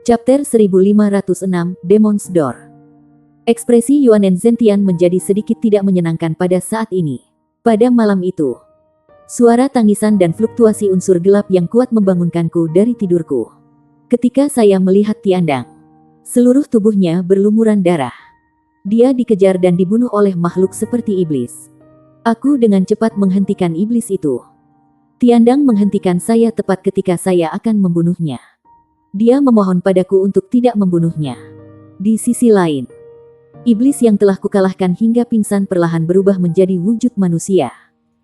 Chapter 1506, Demon's Door. Ekspresi Yuanen Zentian menjadi sedikit tidak menyenangkan pada saat ini. Pada malam itu, suara tangisan dan fluktuasi unsur gelap yang kuat membangunkanku dari tidurku. Ketika saya melihat Tiandang, seluruh tubuhnya berlumuran darah. Dia dikejar dan dibunuh oleh makhluk seperti iblis. Aku dengan cepat menghentikan iblis itu. Tiandang menghentikan saya tepat ketika saya akan membunuhnya. Dia memohon padaku untuk tidak membunuhnya. Di sisi lain, iblis yang telah kukalahkan hingga pingsan perlahan berubah menjadi wujud manusia.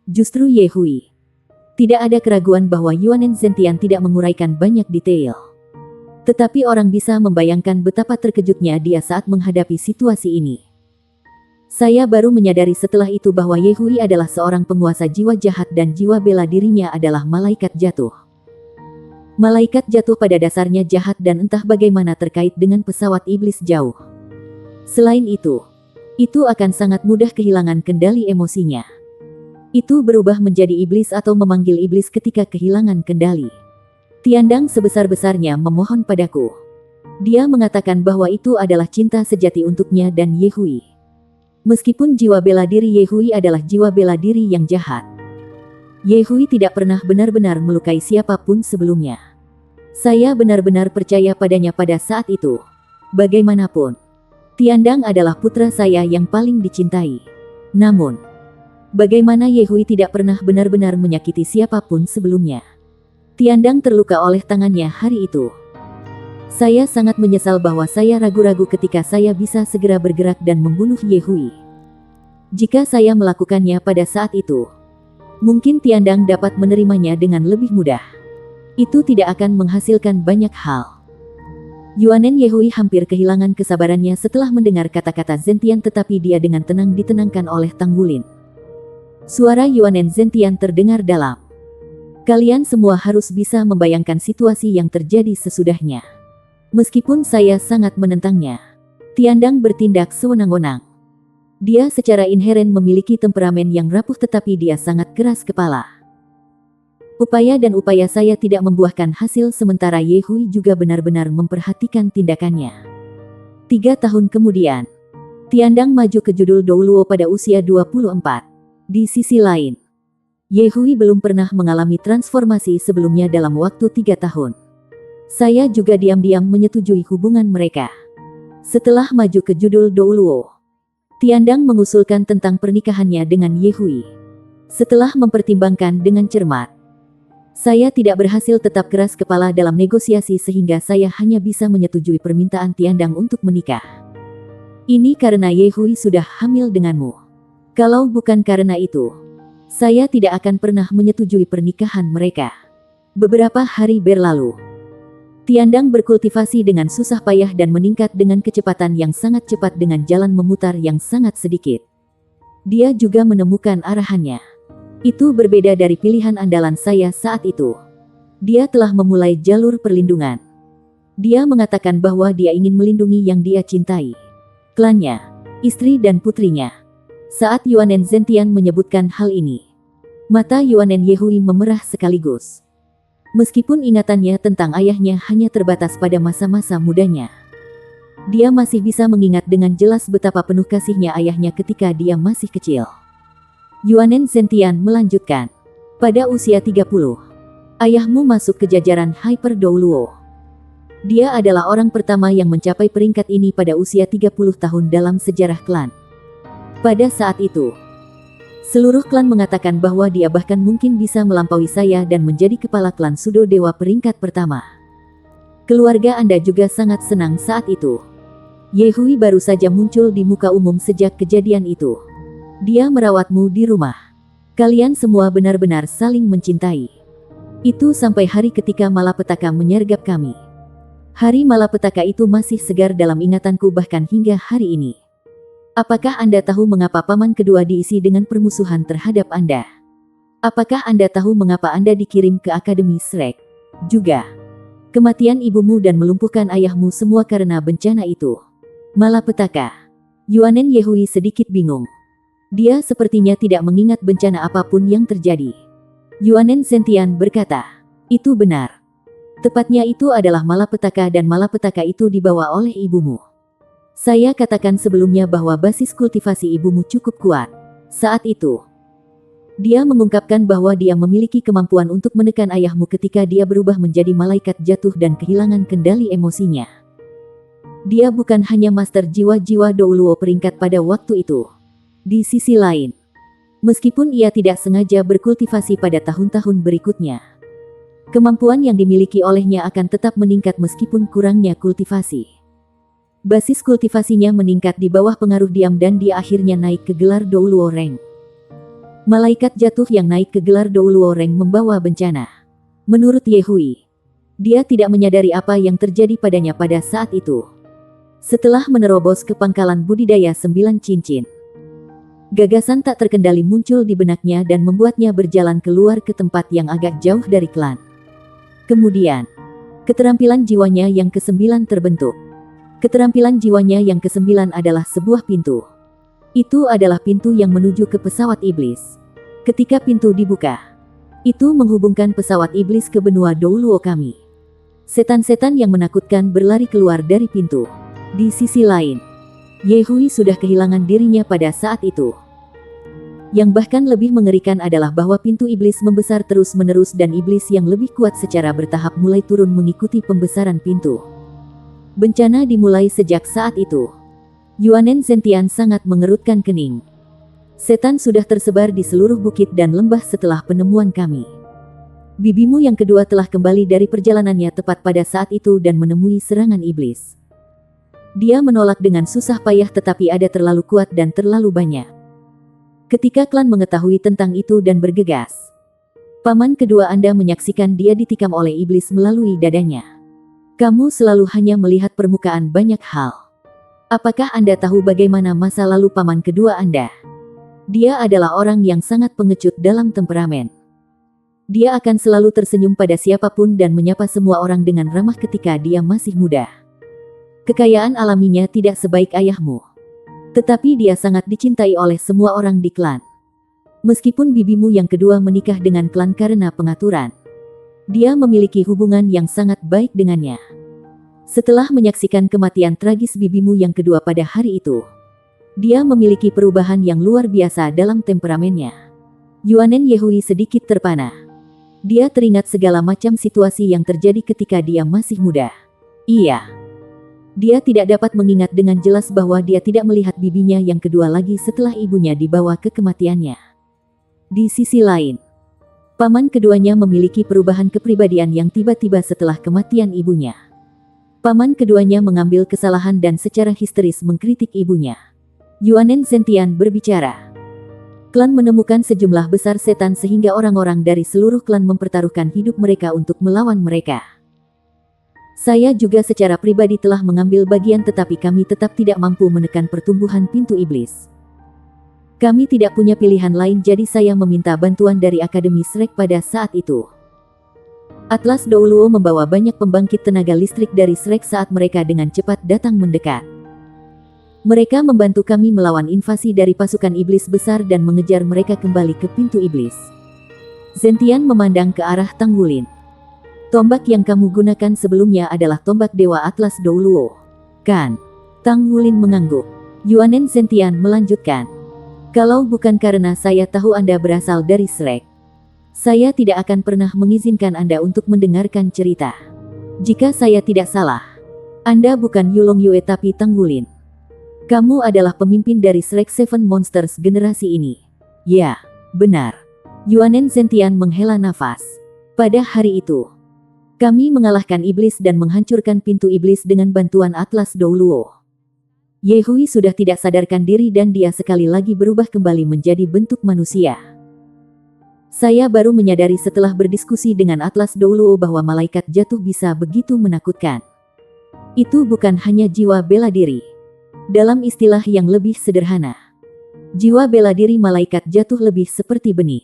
Justru Ye Hui. Tidak ada keraguan bahwa Yuanen Zentian tidak menguraikan banyak detail. Tetapi orang bisa membayangkan betapa terkejutnya dia saat menghadapi situasi ini. Saya baru menyadari setelah itu bahwa Ye Hui adalah seorang penguasa jiwa jahat dan jiwa bela dirinya adalah malaikat jatuh. Malaikat jatuh pada dasarnya jahat dan entah bagaimana terkait dengan pesawat iblis jauh. Selain itu akan sangat mudah kehilangan kendali emosinya. Itu berubah menjadi iblis atau memanggil iblis ketika kehilangan kendali. Tiandang sebesar-besarnya memohon padaku. Dia mengatakan bahwa itu adalah cinta sejati untuknya dan Ye Hui. Meskipun jiwa bela diri Ye Hui adalah jiwa bela diri yang jahat, Ye Hui tidak pernah benar-benar melukai siapapun sebelumnya. Saya benar-benar percaya padanya pada saat itu. Bagaimanapun, Tiandang adalah putra saya yang paling dicintai. Namun, bagaimana Ye Hui tidak pernah benar-benar menyakiti siapapun sebelumnya. Tiandang terluka oleh tangannya hari itu. Saya sangat menyesal bahwa saya ragu-ragu ketika saya bisa segera bergerak dan membunuh Ye Hui. Jika saya melakukannya pada saat itu, mungkin Tiandang dapat menerimanya dengan lebih mudah. Itu tidak akan menghasilkan banyak hal. Yuanen Ye Hui hampir kehilangan kesabarannya setelah mendengar kata-kata Zentian, tetapi dia dengan tenang ditenangkan oleh Tang Wulin. Suara Yuanen Zentian terdengar dalam. Kalian semua harus bisa membayangkan situasi yang terjadi sesudahnya. Meskipun saya sangat menentangnya, Tiandang bertindak sewenang-wenang. Dia secara inheren memiliki temperamen yang rapuh, tetapi dia sangat keras kepala. Upaya saya tidak membuahkan hasil, sementara Ye Hui juga benar-benar memperhatikan tindakannya. 3 tahun kemudian, Tiandang maju ke judul Douluo pada usia 24. Di sisi lain, Ye Hui belum pernah mengalami transformasi sebelumnya dalam waktu 3 tahun. Saya juga diam-diam menyetujui hubungan mereka. Setelah maju ke judul Douluo, Tiandang mengusulkan tentang pernikahannya dengan Ye Hui. Setelah mempertimbangkan dengan cermat, saya tidak berhasil tetap keras kepala dalam negosiasi sehingga saya hanya bisa menyetujui permintaan Tiandang untuk menikah. Ini karena Ye Hui sudah hamil denganmu. Kalau bukan karena itu, saya tidak akan pernah menyetujui pernikahan mereka. Beberapa hari berlalu. Tiandang berkultivasi dengan susah payah dan meningkat dengan kecepatan yang sangat cepat dengan jalan memutar yang sangat sedikit. Dia juga menemukan arahannya. Itu berbeda dari pilihan andalan saya saat itu. Dia telah memulai jalur perlindungan. Dia mengatakan bahwa dia ingin melindungi yang dia cintai. Klannya, istri dan putrinya. Saat Yuanen Zentian menyebutkan hal ini, mata Yuanen Ye Hui memerah sekaligus. Meskipun ingatannya tentang ayahnya hanya terbatas pada masa-masa mudanya, dia masih bisa mengingat dengan jelas betapa penuh kasihnya ayahnya ketika dia masih kecil. Yuanen Zentian melanjutkan, pada usia 30, ayahmu masuk ke jajaran Hyper Douluo. Dia adalah orang pertama yang mencapai peringkat ini pada usia 30 tahun dalam sejarah klan. Pada saat itu, seluruh klan mengatakan bahwa dia bahkan mungkin bisa melampaui saya dan menjadi kepala klan Sudo Dewa peringkat pertama. Keluarga Anda juga sangat senang saat itu. Ye Hui baru saja muncul di muka umum sejak kejadian itu. Dia merawatmu di rumah. Kalian semua benar-benar saling mencintai. Itu sampai hari ketika malapetaka menyergap kami. Hari malapetaka itu masih segar dalam ingatanku bahkan hingga hari ini. Apakah Anda tahu mengapa paman kedua diisi dengan permusuhan terhadap Anda? Apakah Anda tahu mengapa Anda dikirim ke Akademi Shrek? Juga, kematian ibumu dan melumpuhkan ayahmu semua karena bencana itu. Malapetaka. Yuanen Ye Hui sedikit bingung. Dia sepertinya tidak mengingat bencana apapun yang terjadi. Yuanen Zentian berkata, itu benar. Tepatnya itu adalah malapetaka dan malapetaka itu dibawa oleh ibumu. Saya katakan sebelumnya bahwa basis kultivasi ibumu cukup kuat. Saat itu, dia mengungkapkan bahwa dia memiliki kemampuan untuk menekan ayahmu ketika dia berubah menjadi malaikat jatuh dan kehilangan kendali emosinya. Dia bukan hanya master jiwa-jiwa Douluo peringkat pada waktu itu. Di sisi lain, meskipun ia tidak sengaja berkultivasi pada tahun-tahun berikutnya, kemampuan yang dimiliki olehnya akan tetap meningkat meskipun kurangnya kultivasi. Basis kultivasinya meningkat di bawah pengaruh diam dan dia akhirnya naik ke gelar Douluo Rank. Malaikat jatuh yang naik ke gelar Douluo Rank membawa bencana. Menurut Yehui, dia tidak menyadari apa yang terjadi padanya pada saat itu. Setelah menerobos ke pangkalan budidaya 9 cincin, gagasan tak terkendali muncul di benaknya dan membuatnya berjalan keluar ke tempat yang agak jauh dari klan. Kemudian, keterampilan jiwanya yang ke-9 terbentuk. Keterampilan jiwanya yang ke-9 adalah sebuah pintu. Itu adalah pintu yang menuju ke pesawat iblis. Ketika pintu dibuka, itu menghubungkan pesawat iblis ke benua Douluo kami. Setan-setan yang menakutkan berlari keluar dari pintu. Di sisi lain, Yehui sudah kehilangan dirinya pada saat itu. Yang bahkan lebih mengerikan adalah bahwa pintu iblis membesar terus-menerus dan iblis yang lebih kuat secara bertahap mulai turun mengikuti pembesaran pintu. Bencana dimulai sejak saat itu. Yuanen Zentian sangat mengerutkan kening. Setan sudah tersebar di seluruh bukit dan lembah setelah penemuan kami. Bibimu yang kedua telah kembali dari perjalanannya tepat pada saat itu dan menemui serangan iblis. Dia menolak dengan susah payah tetapi ada terlalu kuat dan terlalu banyak. Ketika klan mengetahui tentang itu dan bergegas, paman kedua Anda menyaksikan dia ditikam oleh iblis melalui dadanya. Kamu selalu hanya melihat permukaan banyak hal. Apakah Anda tahu bagaimana masa lalu paman kedua Anda? Dia adalah orang yang sangat pengecut dalam temperamen. Dia akan selalu tersenyum pada siapapun dan menyapa semua orang dengan ramah ketika dia masih muda. Kekayaan alaminya tidak sebaik ayahmu. Tetapi dia sangat dicintai oleh semua orang di klan. Meskipun bibimu yang kedua menikah dengan klan karena pengaturan, dia memiliki hubungan yang sangat baik dengannya. Setelah menyaksikan kematian tragis bibimu yang kedua pada hari itu, dia memiliki perubahan yang luar biasa dalam temperamennya. Yuanen Yehui sedikit terpana. Dia teringat segala macam situasi yang terjadi ketika dia masih muda. Iya. Dia tidak dapat mengingat dengan jelas bahwa dia tidak melihat bibinya yang kedua lagi setelah ibunya dibawa ke kematiannya. Di sisi lain, paman keduanya memiliki perubahan kepribadian yang tiba-tiba setelah kematian ibunya. Paman keduanya mengambil kesalahan dan secara histeris mengkritik ibunya. Yuanen Zentian berbicara. Klan menemukan sejumlah besar setan sehingga orang-orang dari seluruh klan mempertaruhkan hidup mereka untuk melawan mereka. Saya juga secara pribadi telah mengambil bagian tetapi kami tetap tidak mampu menekan pertumbuhan pintu iblis. Kami tidak punya pilihan lain jadi saya meminta bantuan dari Akademi Shrek pada saat itu. Atlas Douluo membawa banyak pembangkit tenaga listrik dari Shrek saat mereka dengan cepat datang mendekat. Mereka membantu kami melawan invasi dari pasukan iblis besar dan mengejar mereka kembali ke pintu iblis. Zentian memandang ke arah Tanggulin. Tombak yang kamu gunakan sebelumnya adalah tombak Dewa Atlas Douluo, kan? Tanggulin mengangguk. Yuanen Zentian melanjutkan. Kalau bukan karena saya tahu Anda berasal dari Shrek, saya tidak akan pernah mengizinkan Anda untuk mendengarkan cerita. Jika saya tidak salah, Anda bukan Yulong Yue tapi Tanggulin. Kamu adalah pemimpin dari Shrek Seven Monsters generasi ini. Ya, benar. Yuanen Zentian menghela nafas. Pada hari itu, kami mengalahkan iblis dan menghancurkan pintu iblis dengan bantuan Atlas Douluo. Yehui sudah tidak sadarkan diri dan dia sekali lagi berubah kembali menjadi bentuk manusia. Saya baru menyadari setelah berdiskusi dengan Atlas Douluo bahwa malaikat jatuh bisa begitu menakutkan. Itu bukan hanya jiwa bela diri. Dalam istilah yang lebih sederhana, jiwa bela diri malaikat jatuh lebih seperti benih.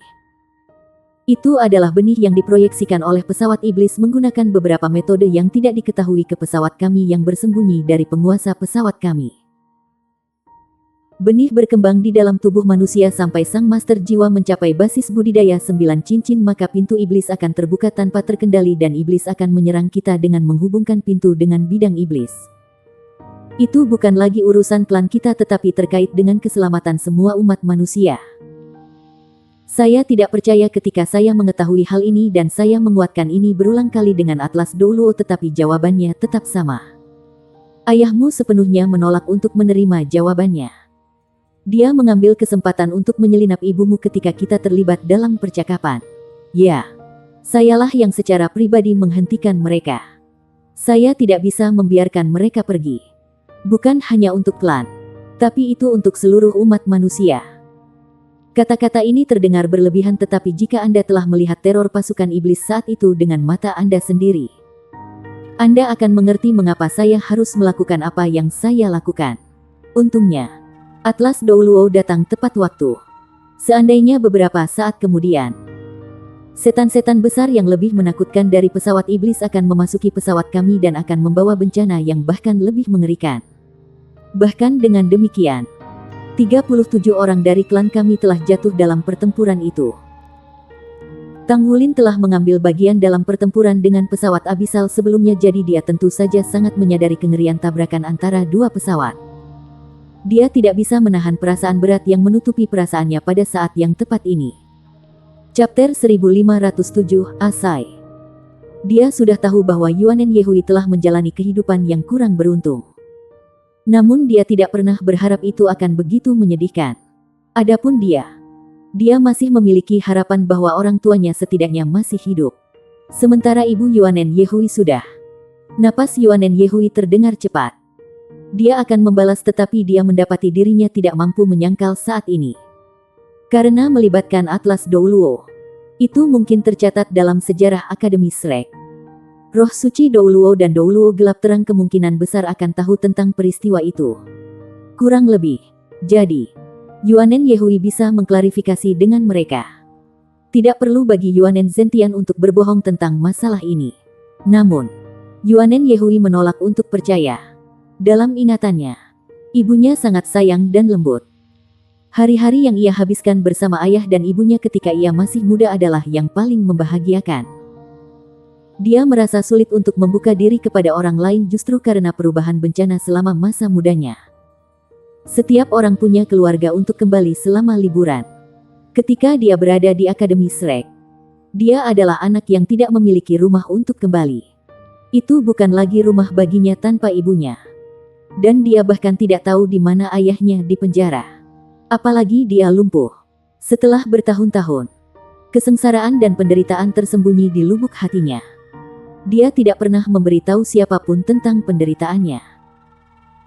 Itu adalah benih yang diproyeksikan oleh pesawat iblis menggunakan beberapa metode yang tidak diketahui ke pesawat kami yang bersembunyi dari penguasa pesawat kami. Benih berkembang di dalam tubuh manusia sampai sang master jiwa mencapai basis budidaya 9 cincin, maka pintu iblis akan terbuka tanpa terkendali dan iblis akan menyerang kita dengan menghubungkan pintu dengan bidang iblis. Itu bukan lagi urusan klan kita tetapi terkait dengan keselamatan semua umat manusia. Saya tidak percaya ketika saya mengetahui hal ini dan saya menguatkan ini berulang kali dengan Atlas Douluo, tetapi jawabannya tetap sama. Ayahmu sepenuhnya menolak untuk menerima jawabannya. Dia mengambil kesempatan untuk menyelinap ibumu ketika kita terlibat dalam percakapan. Ya, sayalah yang secara pribadi menghentikan mereka. Saya tidak bisa membiarkan mereka pergi. Bukan hanya untuk klan, tapi itu untuk seluruh umat manusia. Kata-kata ini terdengar berlebihan, tetapi jika Anda telah melihat teror pasukan iblis saat itu dengan mata Anda sendiri, Anda akan mengerti mengapa saya harus melakukan apa yang saya lakukan. Untungnya, Atlas Douluo datang tepat waktu. Seandainya beberapa saat kemudian, setan-setan besar yang lebih menakutkan dari pesawat iblis akan memasuki pesawat kami dan akan membawa bencana yang bahkan lebih mengerikan. Bahkan dengan demikian, 37 orang dari klan kami telah jatuh dalam pertempuran itu. Tang Wulin telah mengambil bagian dalam pertempuran dengan pesawat Abyssal sebelumnya, jadi dia tentu saja sangat menyadari kengerian tabrakan antara dua pesawat. Dia tidak bisa menahan perasaan berat yang menutupi perasaannya pada saat yang tepat ini. Chapter 1507, Asai. Dia sudah tahu bahwa Yuanen Yehui telah menjalani kehidupan yang kurang beruntung. Namun dia tidak pernah berharap itu akan begitu menyedihkan. Adapun dia masih memiliki harapan bahwa orang tuanya setidaknya masih hidup. Sementara ibu Yuanen Yehui sudah. Napas Yuanen Yehui terdengar cepat. Dia akan membalas, tetapi dia mendapati dirinya tidak mampu menyangkal saat ini. Karena melibatkan Atlas Douluo. Itu mungkin tercatat dalam sejarah Akademi Shrek. Roh suci Douluo dan Douluo gelap terang kemungkinan besar akan tahu tentang peristiwa itu. Kurang lebih. Jadi, Yuanen Yehui bisa mengklarifikasi dengan mereka. Tidak perlu bagi Yuanen Zentian untuk berbohong tentang masalah ini. Namun, Yuanen Yehui menolak untuk percaya. Dalam ingatannya, ibunya sangat sayang dan lembut. Hari-hari yang ia habiskan bersama ayah dan ibunya ketika ia masih muda adalah yang paling membahagiakan. Dia merasa sulit untuk membuka diri kepada orang lain justru karena perubahan bencana selama masa mudanya. Setiap orang punya keluarga untuk kembali selama liburan. Ketika dia berada di Akademi Shrek, dia adalah anak yang tidak memiliki rumah untuk kembali. Itu bukan lagi rumah baginya tanpa ibunya. Dan dia bahkan tidak tahu di mana ayahnya di penjara. Apalagi dia lumpuh. Setelah bertahun-tahun, kesengsaraan dan penderitaan tersembunyi di lubuk hatinya. Dia tidak pernah memberitahu siapapun tentang penderitaannya.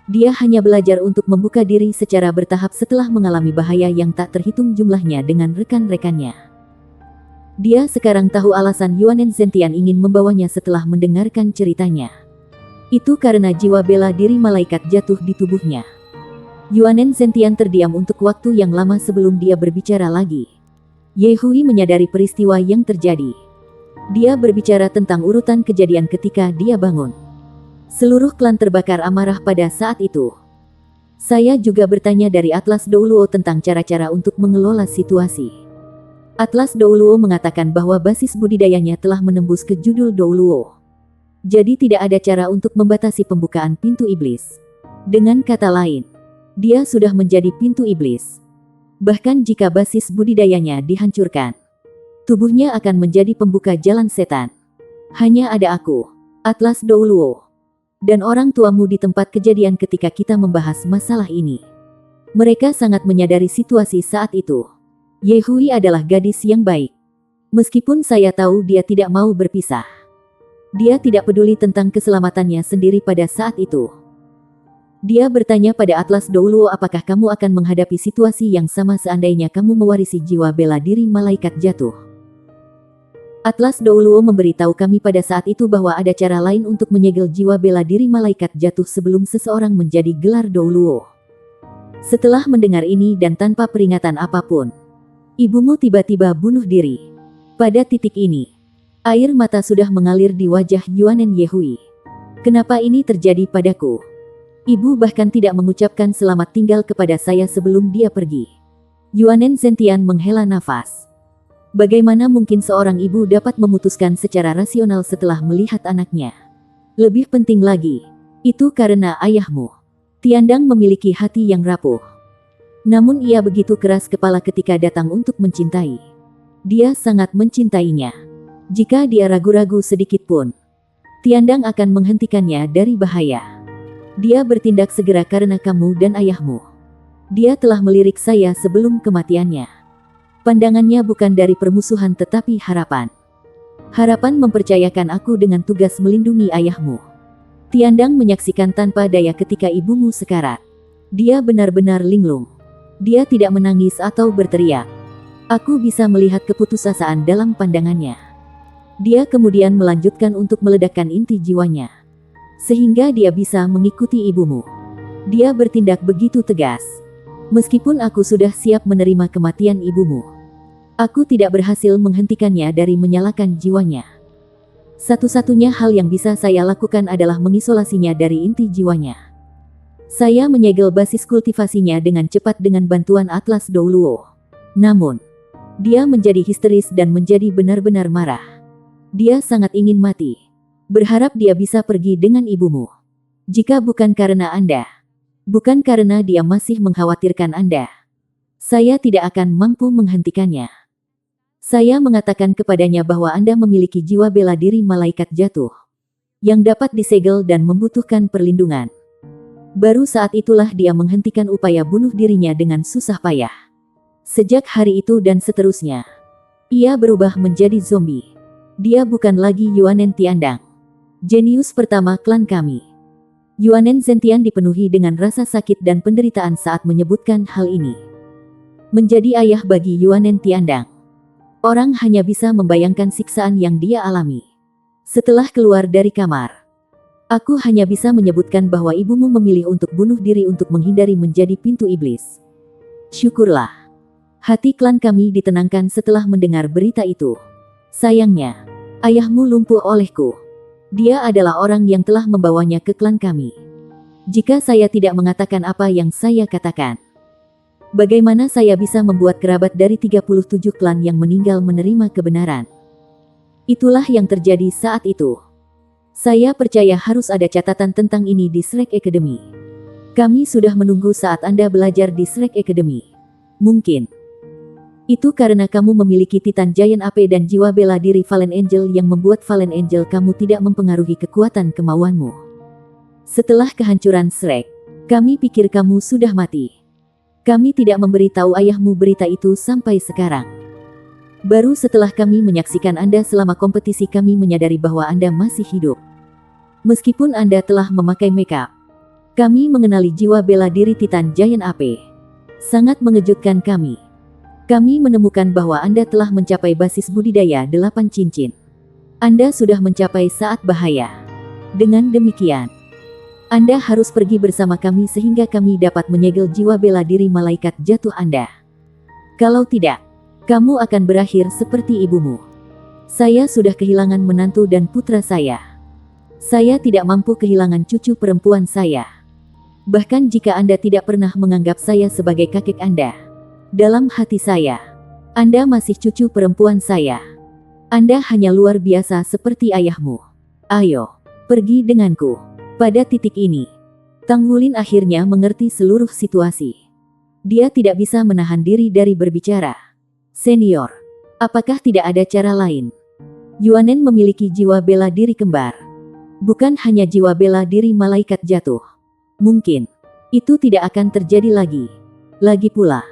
Dia hanya belajar untuk membuka diri secara bertahap setelah mengalami bahaya yang tak terhitung jumlahnya dengan rekan-rekannya. Dia sekarang tahu alasan Yuanen Zentian ingin membawanya setelah mendengarkan ceritanya. Itu karena jiwa bela diri malaikat jatuh di tubuhnya. Yuanen Zentian terdiam untuk waktu yang lama sebelum dia berbicara lagi. Yehui menyadari peristiwa yang terjadi. Dia berbicara tentang urutan kejadian ketika dia bangun. Seluruh klan terbakar amarah pada saat itu. Saya juga bertanya dari Atlas Douluo tentang cara-cara untuk mengelola situasi. Atlas Douluo mengatakan bahwa basis budidayanya telah menembus ke judul Douluo. Jadi tidak ada cara untuk membatasi pembukaan pintu iblis. Dengan kata lain, dia sudah menjadi pintu iblis. Bahkan jika basis budidayanya dihancurkan, tubuhnya akan menjadi pembuka jalan setan. Hanya ada aku, Atlas Douluo, dan orang tuamu di tempat kejadian ketika kita membahas masalah ini. Mereka sangat menyadari situasi saat itu. Yehui adalah gadis yang baik. Meskipun saya tahu dia tidak mau berpisah. Dia tidak peduli tentang keselamatannya sendiri pada saat itu. Dia bertanya pada Atlas Douluo, apakah kamu akan menghadapi situasi yang sama seandainya kamu mewarisi jiwa bela diri malaikat jatuh? Atlas Douluo memberitahu kami pada saat itu bahwa ada cara lain untuk menyegel jiwa bela diri malaikat jatuh sebelum seseorang menjadi gelar Douluo. Setelah mendengar ini dan tanpa peringatan apapun, ibumu tiba-tiba bunuh diri. Pada titik ini, air mata sudah mengalir di wajah Yuanen Yehui. Kenapa ini terjadi padaku? Ibu bahkan tidak mengucapkan selamat tinggal kepada saya sebelum dia pergi. Yuanen Zentian menghela nafas. Bagaimana mungkin seorang ibu dapat memutuskan secara rasional setelah melihat anaknya? Lebih penting lagi, itu karena ayahmu. Tiandang memiliki hati yang rapuh. Namun ia begitu keras kepala ketika datang untuk mencintai. Dia sangat mencintainya. Jika dia ragu-ragu sedikit pun, Tiandang akan menghentikannya dari bahaya. Dia bertindak segera karena kamu dan ayahmu. Dia telah melirik saya sebelum kematiannya. Pandangannya bukan dari permusuhan tetapi harapan. Harapan mempercayakan aku dengan tugas melindungi ayahmu. Tiandang menyaksikan tanpa daya ketika ibumu sekarat. Dia benar-benar linglung. Dia tidak menangis atau berteriak. Aku bisa melihat keputusasaan dalam pandangannya. Dia kemudian melanjutkan untuk meledakkan inti jiwanya. Sehingga dia bisa mengikuti ibumu. Dia bertindak begitu tegas. Meskipun aku sudah siap menerima kematian ibumu, aku tidak berhasil menghentikannya dari menyalakan jiwanya. Satu-satunya hal yang bisa saya lakukan adalah mengisolasinya dari inti jiwanya. Saya menyegel basis kultivasinya dengan cepat dengan bantuan Atlas Douluo. Namun, dia menjadi histeris dan menjadi benar-benar marah. Dia sangat ingin mati. Berharap dia bisa pergi dengan ibumu. Jika bukan karena Anda, bukan karena dia masih mengkhawatirkan Anda, saya tidak akan mampu menghentikannya. Saya mengatakan kepadanya bahwa Anda memiliki jiwa bela diri malaikat jatuh, yang dapat disegel dan membutuhkan perlindungan. Baru saat itulah dia menghentikan upaya bunuh dirinya dengan susah payah. Sejak hari itu dan seterusnya, ia berubah menjadi zombie. Dia bukan lagi Yuanen Tiandang, jenius pertama klan kami. Yuanen Zentian dipenuhi dengan rasa sakit dan penderitaan saat menyebutkan hal ini. Menjadi ayah bagi Yuanen Tiandang, orang hanya bisa membayangkan siksaan yang dia alami. Setelah keluar dari kamar, aku hanya bisa menyebutkan bahwa ibumu memilih untuk bunuh diri untuk menghindari menjadi pintu iblis. Syukurlah. Hati klan kami ditenangkan setelah mendengar berita itu. Sayangnya, ayahmu lumpuh olehku. Dia adalah orang yang telah membawanya ke klan kami. Jika saya tidak mengatakan apa yang saya katakan, bagaimana saya bisa membuat kerabat dari 37 klan yang meninggal menerima kebenaran? Itulah yang terjadi saat itu. Saya percaya harus ada catatan tentang ini di Shrek Academy. Kami sudah menunggu saat Anda belajar di Shrek Academy. Mungkin itu karena kamu memiliki Titan Giant AP dan jiwa bela diri Fallen Angel yang membuat Fallen Angel kamu tidak mempengaruhi kekuatan kemauanmu. Setelah kehancuran Shrek, kami pikir kamu sudah mati. Kami tidak memberitahu ayahmu berita itu sampai sekarang. Baru setelah kami menyaksikan Anda selama kompetisi kami menyadari bahwa Anda masih hidup. Meskipun Anda telah memakai makeup, kami mengenali jiwa bela diri Titan Giant AP. Sangat mengejutkan kami. Kami menemukan bahwa Anda telah mencapai basis budidaya 8 cincin. Anda sudah mencapai saat bahaya. Dengan demikian, Anda harus pergi bersama kami sehingga kami dapat menyegel jiwa bela diri malaikat jatuh Anda. Kalau tidak, kamu akan berakhir seperti ibumu. Saya sudah kehilangan menantu dan putra saya. Saya tidak mampu kehilangan cucu perempuan saya. Bahkan jika Anda tidak pernah menganggap saya sebagai kakek Anda, dalam hati saya, Anda masih cucu perempuan saya. Anda hanya luar biasa seperti ayahmu. Ayo, pergi denganku. Pada titik ini, Tang Wulin akhirnya mengerti seluruh situasi. Dia tidak bisa menahan diri dari berbicara. Senior, apakah tidak ada cara lain? Yuanen memiliki jiwa bela diri kembar. Bukan hanya jiwa bela diri malaikat jatuh. Mungkin, itu tidak akan terjadi lagi. Lagi pula,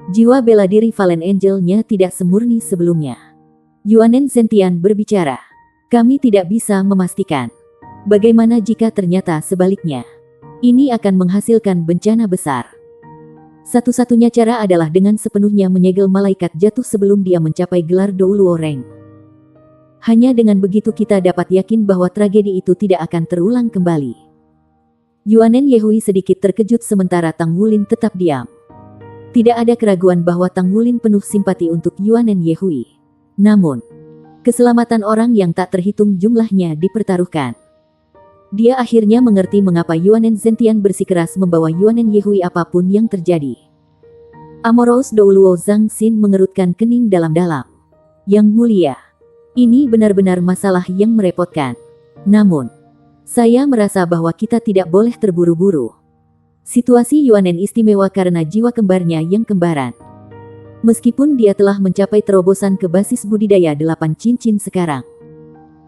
jiwa bela diri Fallen Angel-nya tidak semurni sebelumnya. Yuanen Zentian berbicara. Kami tidak bisa memastikan. Bagaimana jika ternyata sebaliknya? Ini akan menghasilkan bencana besar. Satu-satunya cara adalah dengan sepenuhnya menyegel malaikat jatuh sebelum dia mencapai gelar Douluo Rank. Hanya dengan begitu kita dapat yakin bahwa tragedi itu tidak akan terulang kembali. Yuanen Yehui sedikit terkejut sementara Tang Wulin tetap diam. Tidak ada keraguan bahwa Tang Wulin penuh simpati untuk Yuanen Yehui. Namun, keselamatan orang yang tak terhitung jumlahnya dipertaruhkan. Dia akhirnya mengerti mengapa Yuanen Zentian bersikeras membawa Yuanen Yehui apapun yang terjadi. Amorous Douluo Zhang Xin mengerutkan kening dalam-dalam. Yang mulia, ini benar-benar masalah yang merepotkan. Namun, saya merasa bahwa kita tidak boleh terburu-buru. Situasi Yuanen istimewa karena jiwa kembarnya yang kembaran. Meskipun dia telah mencapai terobosan ke basis budidaya 8 cincin sekarang,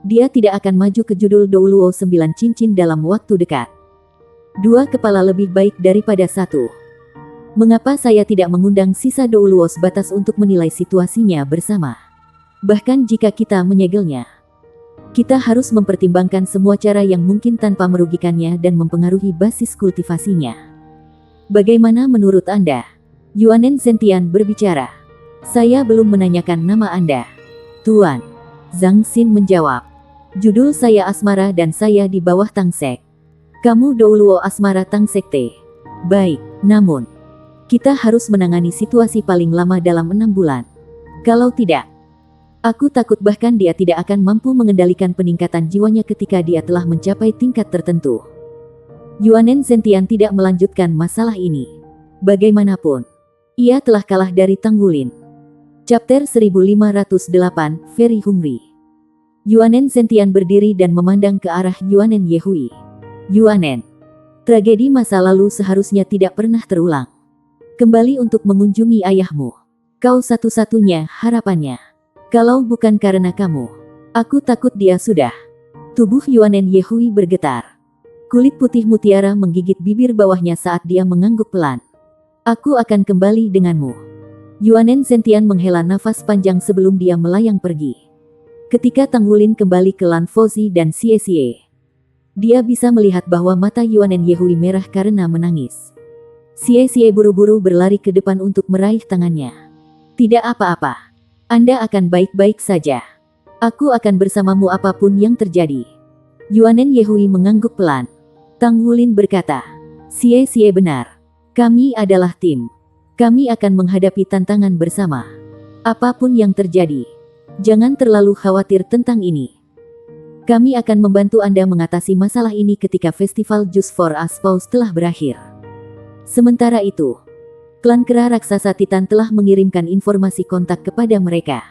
dia tidak akan maju ke judul Douluo 9 cincin dalam waktu dekat. 2 kepala lebih baik daripada 1. Mengapa saya tidak mengundang sisa Douluo sebatas untuk menilai situasinya bersama? Bahkan jika kita menyegelnya, kita harus mempertimbangkan semua cara yang mungkin tanpa merugikannya dan mempengaruhi basis kultivasinya. Bagaimana menurut Anda? Yuanen Zentian berbicara. Saya belum menanyakan nama Anda. Tuan. Zhang Xin menjawab. Judul saya Asmara dan saya di bawah Tangsek. Kamu Douluo Asmara Tangsek T. Baik, namun kita harus menangani situasi paling lama dalam 6 bulan. Kalau tidak, aku takut bahkan dia tidak akan mampu mengendalikan peningkatan jiwanya ketika dia telah mencapai tingkat tertentu. Yuanen Zentian tidak melanjutkan masalah ini. Bagaimanapun, ia telah kalah dari Tanggulin. Chapter 1508, Very Hungry. Yuanen Zentian berdiri dan memandang ke arah Yuanen Yehui. Yuanen, tragedi masa lalu seharusnya tidak pernah terulang. Kembali untuk mengunjungi ayahmu. Kau satu-satunya harapannya. Kalau bukan karena kamu, aku takut dia sudah. Tubuh Yuanen Yehui bergetar. Kulit putih mutiara menggigit bibir bawahnya saat dia mengangguk pelan. Aku akan kembali denganmu. Yuanen Zentian menghela nafas panjang sebelum dia melayang pergi. Ketika Tanggulin kembali ke Lan Fozi dan Xie, dia bisa melihat bahwa mata Yuanen Yehui merah karena menangis. Xie buru-buru berlari ke depan untuk meraih tangannya. Tidak apa-apa. Anda akan baik-baik saja. Aku akan bersamamu apapun yang terjadi. Yuanen Yehui mengangguk pelan. Tanggulin berkata, Xie benar. Kami adalah tim. Kami akan menghadapi tantangan bersama. Apapun yang terjadi, jangan terlalu khawatir tentang ini. Kami akan membantu Anda mengatasi masalah ini ketika festival Just for Us Pause telah berakhir. Sementara itu, klan kera raksasa Titan telah mengirimkan informasi kontak kepada mereka.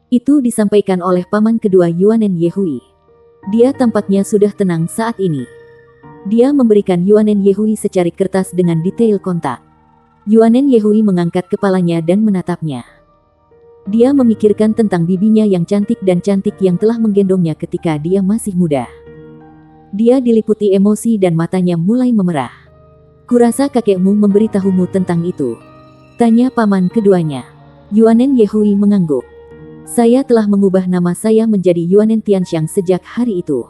Itu disampaikan oleh paman kedua Yuanen Yehui. Dia tampaknya sudah tenang saat ini. Dia memberikan Yuanen Yehui secarik kertas dengan detail kontak. Yuanen Yehui mengangkat kepalanya dan menatapnya. Dia memikirkan tentang bibinya yang cantik dan cantik yang telah menggendongnya ketika dia masih muda. Dia diliputi emosi dan matanya mulai memerah. Kurasa kakekmu memberitahumu tentang itu? Tanya paman keduanya. Yuanen Yehui mengangguk. Saya telah mengubah nama saya menjadi Yuanen Tianxiang sejak hari itu.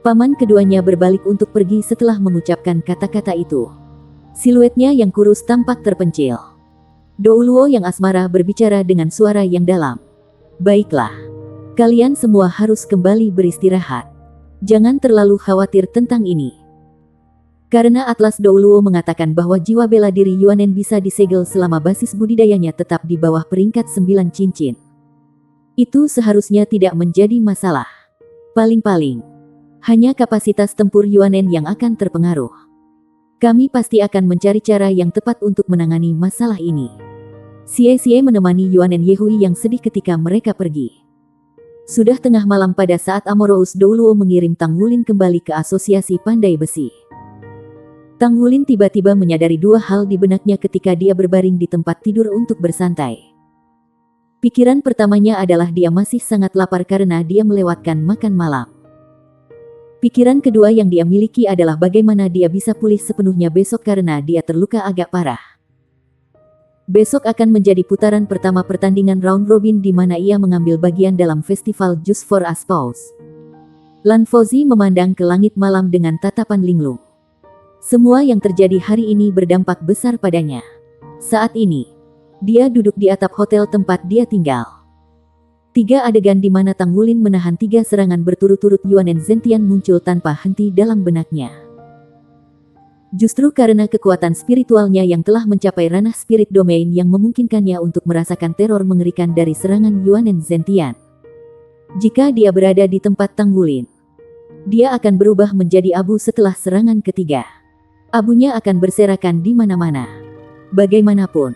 Paman keduanya berbalik untuk pergi setelah mengucapkan kata-kata itu. Siluetnya yang kurus tampak terpencil. Douluo yang asmara berbicara dengan suara yang dalam. Baiklah. Kalian semua harus kembali beristirahat. Jangan terlalu khawatir tentang ini. Karena Atlas Douluo mengatakan bahwa jiwa bela diri Yuanen bisa disegel selama basis budidayanya tetap di bawah peringkat 9 cincin. Itu seharusnya tidak menjadi masalah. Paling-paling, hanya kapasitas tempur Yuanen yang akan terpengaruh. Kami pasti akan mencari cara yang tepat untuk menangani masalah ini. Xie menemani Yuanen Yehui yang sedih ketika mereka pergi. Sudah tengah malam pada saat Amorous Douluo mengirim Tanggulin kembali ke Asosiasi Pandai Besi. Tanggulin tiba-tiba menyadari 2 hal di benaknya ketika dia berbaring di tempat tidur untuk bersantai. Pikiran pertamanya adalah dia masih sangat lapar karena dia melewatkan makan malam. Pikiran kedua yang dia miliki adalah bagaimana dia bisa pulih sepenuhnya besok karena dia terluka agak parah. Besok akan menjadi putaran pertama pertandingan round robin di mana ia mengambil bagian dalam festival Just for Us Pause. Lan Fozi memandang ke langit malam dengan tatapan linglung. Semua yang terjadi hari ini berdampak besar padanya. Saat ini, dia duduk di atap hotel tempat dia tinggal. 3 adegan di mana Tanggulin menahan 3 serangan berturut-turut Yuanen Zentian muncul tanpa henti dalam benaknya. Justru karena kekuatan spiritualnya yang telah mencapai ranah spirit domain yang memungkinkannya untuk merasakan teror mengerikan dari serangan Yuanen Zentian. Jika dia berada di tempat Tanggulin, Dia akan berubah menjadi abu setelah serangan ketiga. Abunya akan berserakan di mana-mana. Bagaimanapun,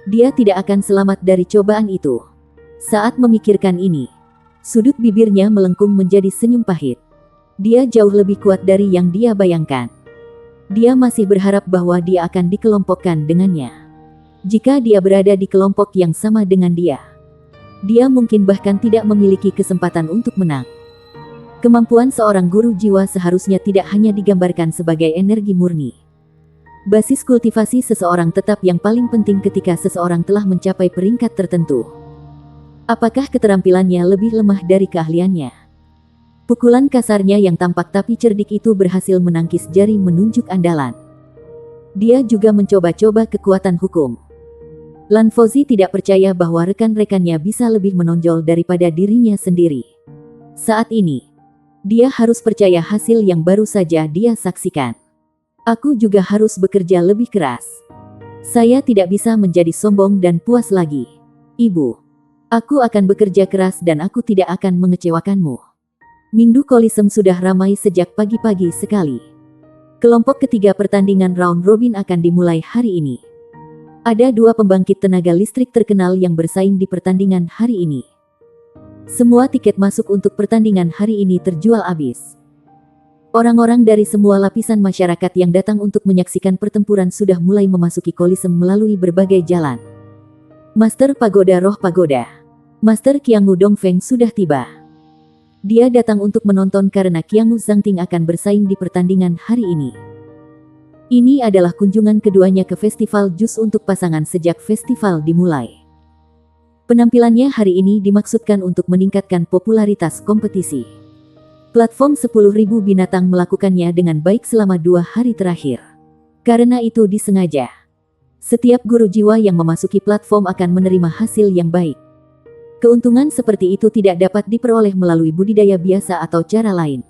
dia tidak akan selamat dari cobaan itu. Saat memikirkan ini, sudut bibirnya melengkung menjadi senyum pahit. Dia jauh lebih kuat dari yang dia bayangkan. Dia masih berharap bahwa dia akan dikelompokkan dengannya. Jika dia berada di kelompok yang sama dengan dia mungkin bahkan tidak memiliki kesempatan untuk menang. Kemampuan seorang guru jiwa seharusnya tidak hanya digambarkan sebagai energi murni. Basis kultivasi seseorang tetap yang paling penting ketika seseorang telah mencapai peringkat tertentu. Apakah keterampilannya lebih lemah dari keahliannya? Pukulan kasarnya yang tampak tapi cerdik itu berhasil menangkis jari menunjuk andalan. Dia juga mencoba-coba kekuatan hukum. Lan Fauzi tidak percaya bahwa rekan-rekannya bisa lebih menonjol daripada dirinya sendiri. Saat ini, dia harus percaya hasil yang baru saja dia saksikan. Aku juga harus bekerja lebih keras. Saya tidak bisa menjadi sombong dan puas lagi. Ibu, aku akan bekerja keras dan aku tidak akan mengecewakanmu. Minggu Kolisem sudah ramai sejak pagi-pagi sekali. Kelompok ketiga pertandingan round robin akan dimulai hari ini. Ada 2 pembangkit tenaga listrik terkenal yang bersaing di pertandingan hari ini. Semua tiket masuk untuk pertandingan hari ini terjual habis. Orang-orang dari semua lapisan masyarakat yang datang untuk menyaksikan pertempuran sudah mulai memasuki Kolisem melalui berbagai jalan. Master Pagoda Roh Pagoda, Master Qiangu Dongfeng sudah tiba. Dia datang untuk menonton karena Qiangu Zhangting akan bersaing di pertandingan hari ini. Ini adalah kunjungan keduanya ke festival jus untuk pasangan sejak festival dimulai. Penampilannya hari ini dimaksudkan untuk meningkatkan popularitas kompetisi. Platform 10.000 binatang melakukannya dengan baik selama 2 hari terakhir. Karena itu disengaja. Setiap guru jiwa yang memasuki platform akan menerima hasil yang baik. Keuntungan seperti itu tidak dapat diperoleh melalui budidaya biasa atau cara lain.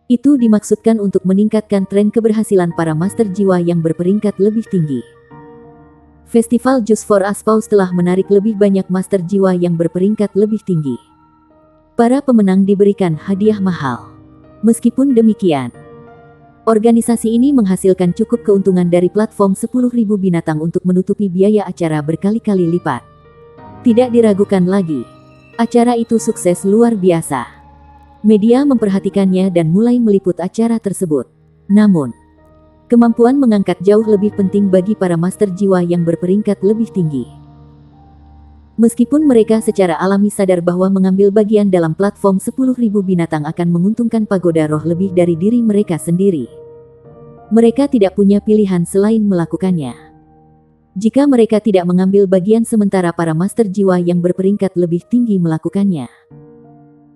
Itu dimaksudkan untuk meningkatkan tren keberhasilan para master jiwa yang berperingkat lebih tinggi. Festival Just for Aspaus telah menarik lebih banyak master jiwa yang berperingkat lebih tinggi. Para pemenang diberikan hadiah mahal. Meskipun demikian, organisasi ini menghasilkan cukup keuntungan dari platform 10.000 binatang untuk menutupi biaya acara berkali-kali lipat. Tidak diragukan lagi, acara itu sukses luar biasa. Media memperhatikannya dan mulai meliput acara tersebut. Namun, kemampuan mengangkat jauh lebih penting bagi para master jiwa yang berperingkat lebih tinggi. Meskipun mereka secara alami sadar bahwa mengambil bagian dalam platform 10.000 binatang akan menguntungkan pagoda roh lebih dari diri mereka sendiri, mereka tidak punya pilihan selain melakukannya. Jika mereka tidak mengambil bagian sementara para master jiwa yang berperingkat lebih tinggi melakukannya,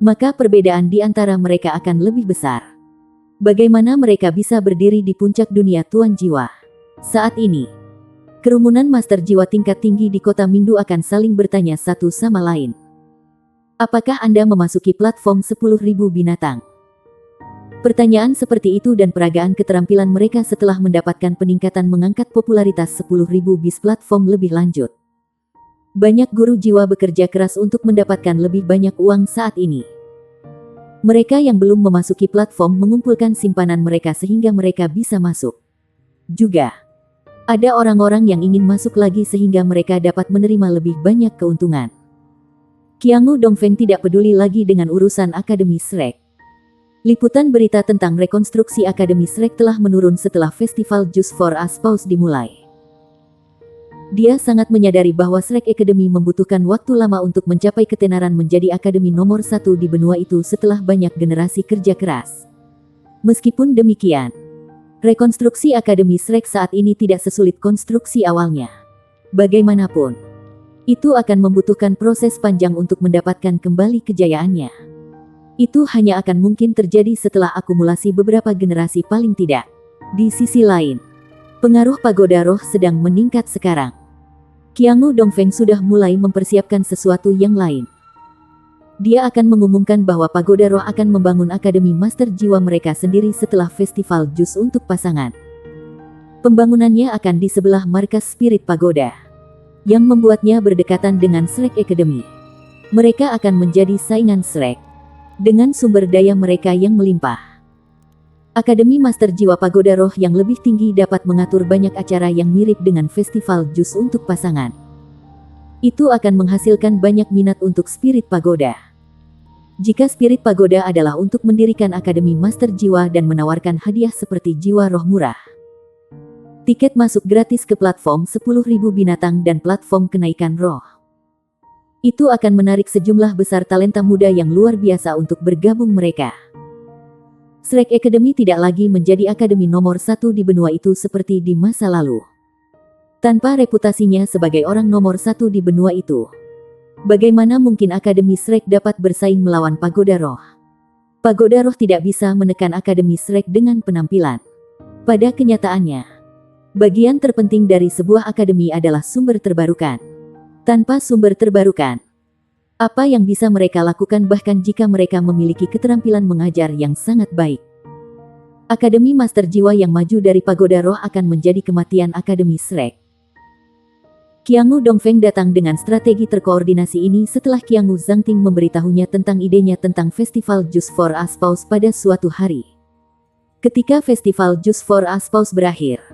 maka perbedaan di antara mereka akan lebih besar. Bagaimana mereka bisa berdiri di puncak dunia Tuan Jiwa? Saat ini, kerumunan master jiwa tingkat tinggi di kota Mingdu akan saling bertanya satu sama lain. Apakah Anda memasuki platform 10.000 binatang? Pertanyaan seperti itu dan peragaan keterampilan mereka setelah mendapatkan peningkatan mengangkat popularitas 10.000 bis platform lebih lanjut. Banyak guru jiwa bekerja keras untuk mendapatkan lebih banyak uang saat ini. Mereka yang belum memasuki platform mengumpulkan simpanan mereka sehingga mereka bisa masuk. Juga, ada orang-orang yang ingin masuk lagi sehingga mereka dapat menerima lebih banyak keuntungan. Qiangu Dongfeng tidak peduli lagi dengan urusan Akademi Shrek. Liputan berita tentang rekonstruksi Akademi Shrek telah menurun setelah festival Just for Aspaus dimulai. Dia sangat menyadari bahwa Shrek Academy membutuhkan waktu lama untuk mencapai ketenaran menjadi akademi nomor 1 di benua itu setelah banyak generasi kerja keras. Meskipun demikian, rekonstruksi Akademi Shrek saat ini tidak sesulit konstruksi awalnya. Bagaimanapun, itu akan membutuhkan proses panjang untuk mendapatkan kembali kejayaannya. Itu hanya akan mungkin terjadi setelah akumulasi beberapa generasi paling tidak. Di sisi lain, pengaruh pagoda roh sedang meningkat sekarang. Qiangu Dongfeng sudah mulai mempersiapkan sesuatu yang lain. Dia akan mengumumkan bahwa pagoda roh akan membangun akademi master jiwa mereka sendiri setelah festival jus untuk pasangan. Pembangunannya akan di sebelah markas spirit pagoda, yang membuatnya berdekatan dengan Shrek Academy. Mereka akan menjadi saingan Shrek. dengan sumber daya mereka yang melimpah. Akademi Master Jiwa Pagoda Roh yang lebih tinggi dapat mengatur banyak acara yang mirip dengan festival jus untuk pasangan. Itu akan menghasilkan banyak minat untuk spirit pagoda. Jika spirit pagoda adalah untuk mendirikan Akademi Master Jiwa dan menawarkan hadiah seperti jiwa roh murah. Tiket masuk gratis ke platform 10.000 binatang dan platform kenaikan roh. Itu akan menarik sejumlah besar talenta muda yang luar biasa untuk bergabung mereka. Shrek Academy tidak lagi menjadi akademi nomor 1 di benua itu seperti di masa lalu. Tanpa reputasinya sebagai orang nomor 1 di benua itu, bagaimana mungkin Akademi Shrek dapat bersaing melawan Pagoda Roh? Pagoda Roh tidak bisa menekan Akademi Shrek dengan penampilan. Pada kenyataannya, bagian terpenting dari sebuah akademi adalah sumber terbarukan. Tanpa sumber terbarukan, apa yang bisa mereka lakukan bahkan jika mereka memiliki keterampilan mengajar yang sangat baik? Akademi Master Jiwa yang maju dari Pagoda Roh akan menjadi kematian Akademi Shrek. Qiangu Dongfeng datang dengan strategi terkoordinasi ini setelah Qiangu Zhangting memberitahunya tentang idenya tentang Festival Juice for Aspaus pada suatu hari. Ketika Festival Juice for Aspaus berakhir,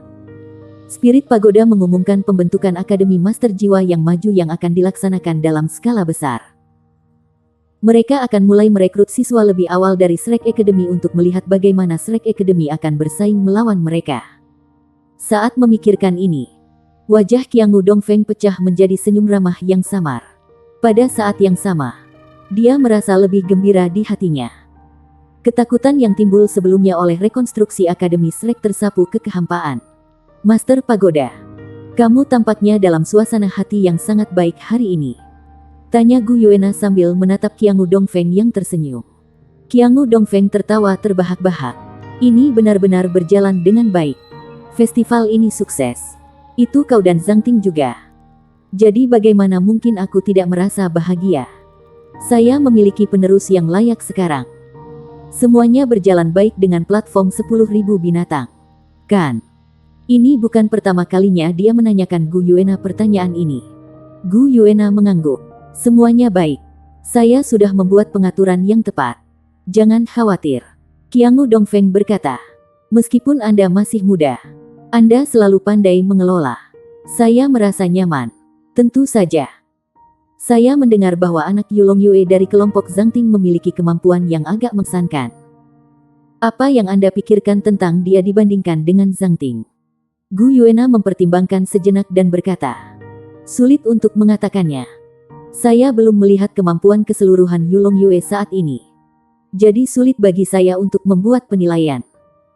Spirit Pagoda mengumumkan pembentukan Akademi Master Jiwa yang maju yang akan dilaksanakan dalam skala besar. Mereka akan mulai merekrut siswa lebih awal dari Shrek Academy untuk melihat bagaimana Shrek Academy akan bersaing melawan mereka. Saat memikirkan ini, wajah Qiangu Dongfeng pecah menjadi senyum ramah yang samar. Pada saat yang sama, dia merasa lebih gembira di hatinya. Ketakutan yang timbul sebelumnya oleh rekonstruksi Akademi Shrek tersapu ke kehampaan. Master Pagoda, kamu tampaknya dalam suasana hati yang sangat baik hari ini. Tanya Gu Yuena sambil menatap Qiangu Dongfeng yang tersenyum. Qiangu Dongfeng tertawa terbahak-bahak. Ini benar-benar berjalan dengan baik. Festival ini sukses. Itu kau dan Zhangting juga. Jadi bagaimana mungkin aku tidak merasa bahagia? Saya memiliki penerus yang layak sekarang. Semuanya berjalan baik dengan platform 10.000 binatang. Kan? Ini bukan pertama kalinya dia menanyakan Gu Yuena pertanyaan ini. Gu Yuena mengangguk. Semuanya baik. Saya sudah membuat pengaturan yang tepat. Jangan khawatir. Qiangu Dongfeng berkata. Meskipun Anda masih muda, Anda selalu pandai mengelola. Saya merasa nyaman. Tentu saja. Saya mendengar bahwa anak Yulong Yue dari kelompok Zhangting memiliki kemampuan yang agak mengesankan. Apa yang Anda pikirkan tentang dia dibandingkan dengan Zhangting? Gu Yuena mempertimbangkan sejenak dan berkata, sulit untuk mengatakannya. Saya belum melihat kemampuan keseluruhan Yulong Yue saat ini. Jadi sulit bagi saya untuk membuat penilaian.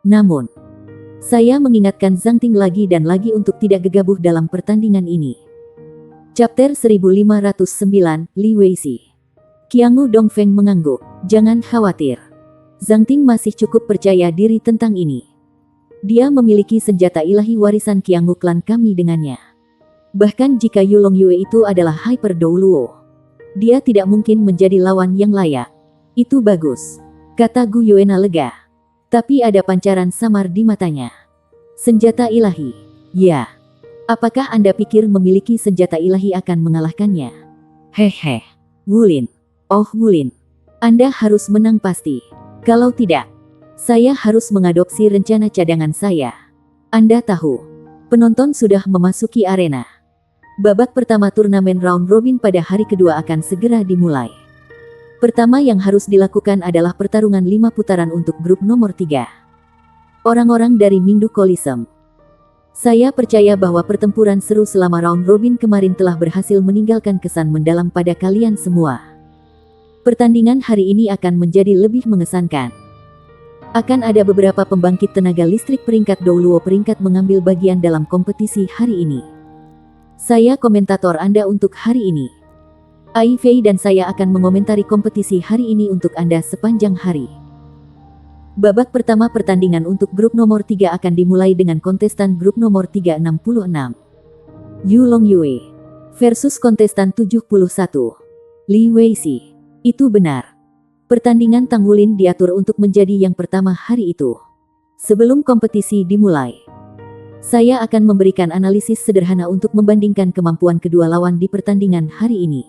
Namun, saya mengingatkan Zhangting lagi dan lagi untuk tidak gegabah dalam pertandingan ini. Chapter 1509, Li Weishi. Qiangu Dongfeng mengangguk. Jangan khawatir. Zhangting masih cukup percaya diri tentang ini. Dia memiliki senjata ilahi warisan Qiangu klan kami dengannya. Bahkan jika Yulong Yue itu adalah Hyper Douluo, dia tidak mungkin menjadi lawan yang layak. Itu bagus, kata Gu Yuena lega. Tapi ada pancaran samar di matanya. Senjata ilahi. Ya. Apakah Anda pikir memiliki senjata ilahi akan mengalahkannya? Hehe. Wulin. Oh Wulin. Anda harus menang pasti. Kalau tidak, saya harus mengadopsi rencana cadangan saya. Anda tahu, penonton sudah memasuki arena. Babak pertama turnamen round robin pada hari kedua akan segera dimulai. Pertama yang harus dilakukan adalah pertarungan 5 putaran untuk grup nomor 3. Orang-orang dari Mingdu Coliseum. Saya percaya bahwa pertempuran seru selama round robin kemarin telah berhasil meninggalkan kesan mendalam pada kalian semua. Pertandingan hari ini akan menjadi lebih mengesankan. Akan ada beberapa pembangkit tenaga listrik peringkat Douluo peringkat mengambil bagian dalam kompetisi hari ini. Saya komentator Anda untuk hari ini. Ai Fei dan saya akan mengomentari kompetisi hari ini untuk Anda sepanjang hari. Babak pertama pertandingan untuk grup nomor 3 akan dimulai dengan kontestan grup nomor 366. Yulong Yue versus kontestan 71. Li Weishi. Itu benar. Pertandingan Tangwulin diatur untuk menjadi yang pertama hari itu. Sebelum kompetisi dimulai, saya akan memberikan analisis sederhana untuk membandingkan kemampuan kedua lawan di pertandingan hari ini.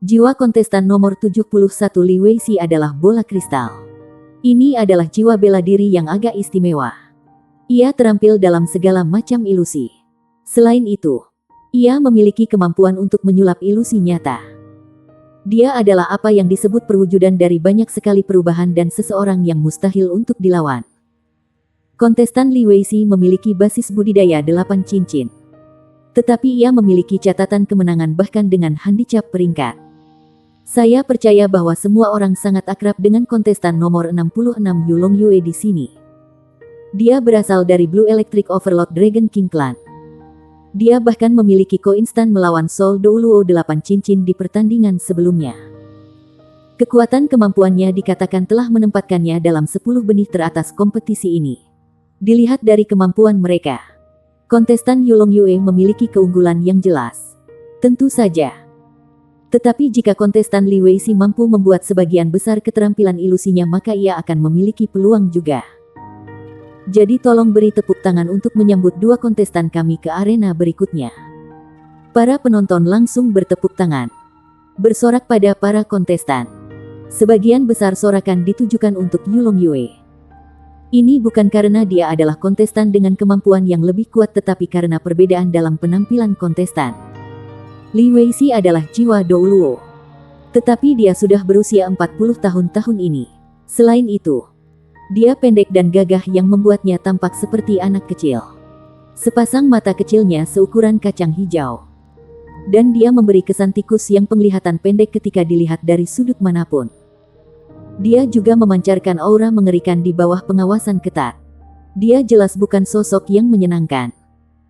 Jiwa kontestan nomor 71 Li Weiqi adalah bola kristal. Ini adalah jiwa bela diri yang agak istimewa. Ia terampil dalam segala macam ilusi. Selain itu, ia memiliki kemampuan untuk menyulap ilusi nyata. Dia adalah apa yang disebut perwujudan dari banyak sekali perubahan dan seseorang yang mustahil untuk dilawan. Kontestan Li Weiqi memiliki basis budidaya 8 cincin. Tetapi ia memiliki catatan kemenangan bahkan dengan handicap peringkat. Saya percaya bahwa semua orang sangat akrab dengan kontestan nomor 66 Yulong Yue di sini. Dia berasal dari Blue Electric Overlord Dragon King Clan. Dia bahkan memiliki koinstan melawan Sol Douluo 8 cincin di pertandingan sebelumnya. Kekuatan kemampuannya dikatakan telah menempatkannya dalam 10 benih teratas kompetisi ini. Dilihat dari kemampuan mereka, kontestan Yulong Yue memiliki keunggulan yang jelas. Tentu saja. Tetapi jika kontestan Li Weiqi mampu membuat sebagian besar keterampilan ilusinya, maka ia akan memiliki peluang juga. Jadi tolong beri tepuk tangan untuk menyambut dua kontestan kami ke arena berikutnya. Para penonton langsung bertepuk tangan. Bersorak pada para kontestan. Sebagian besar sorakan ditujukan untuk Yulong Yue. Ini bukan karena dia adalah kontestan dengan kemampuan yang lebih kuat, tetapi karena perbedaan dalam penampilan kontestan. Li Weiqi adalah jiwa Douluo. Tetapi dia sudah berusia 40 tahun ini. Selain itu, dia pendek dan gagah yang membuatnya tampak seperti anak kecil. Sepasang mata kecilnya seukuran kacang hijau. Dan dia memberi kesan tikus yang penglihatan pendek ketika dilihat dari sudut manapun. Dia juga memancarkan aura mengerikan di bawah pengawasan ketat. Dia jelas bukan sosok yang menyenangkan.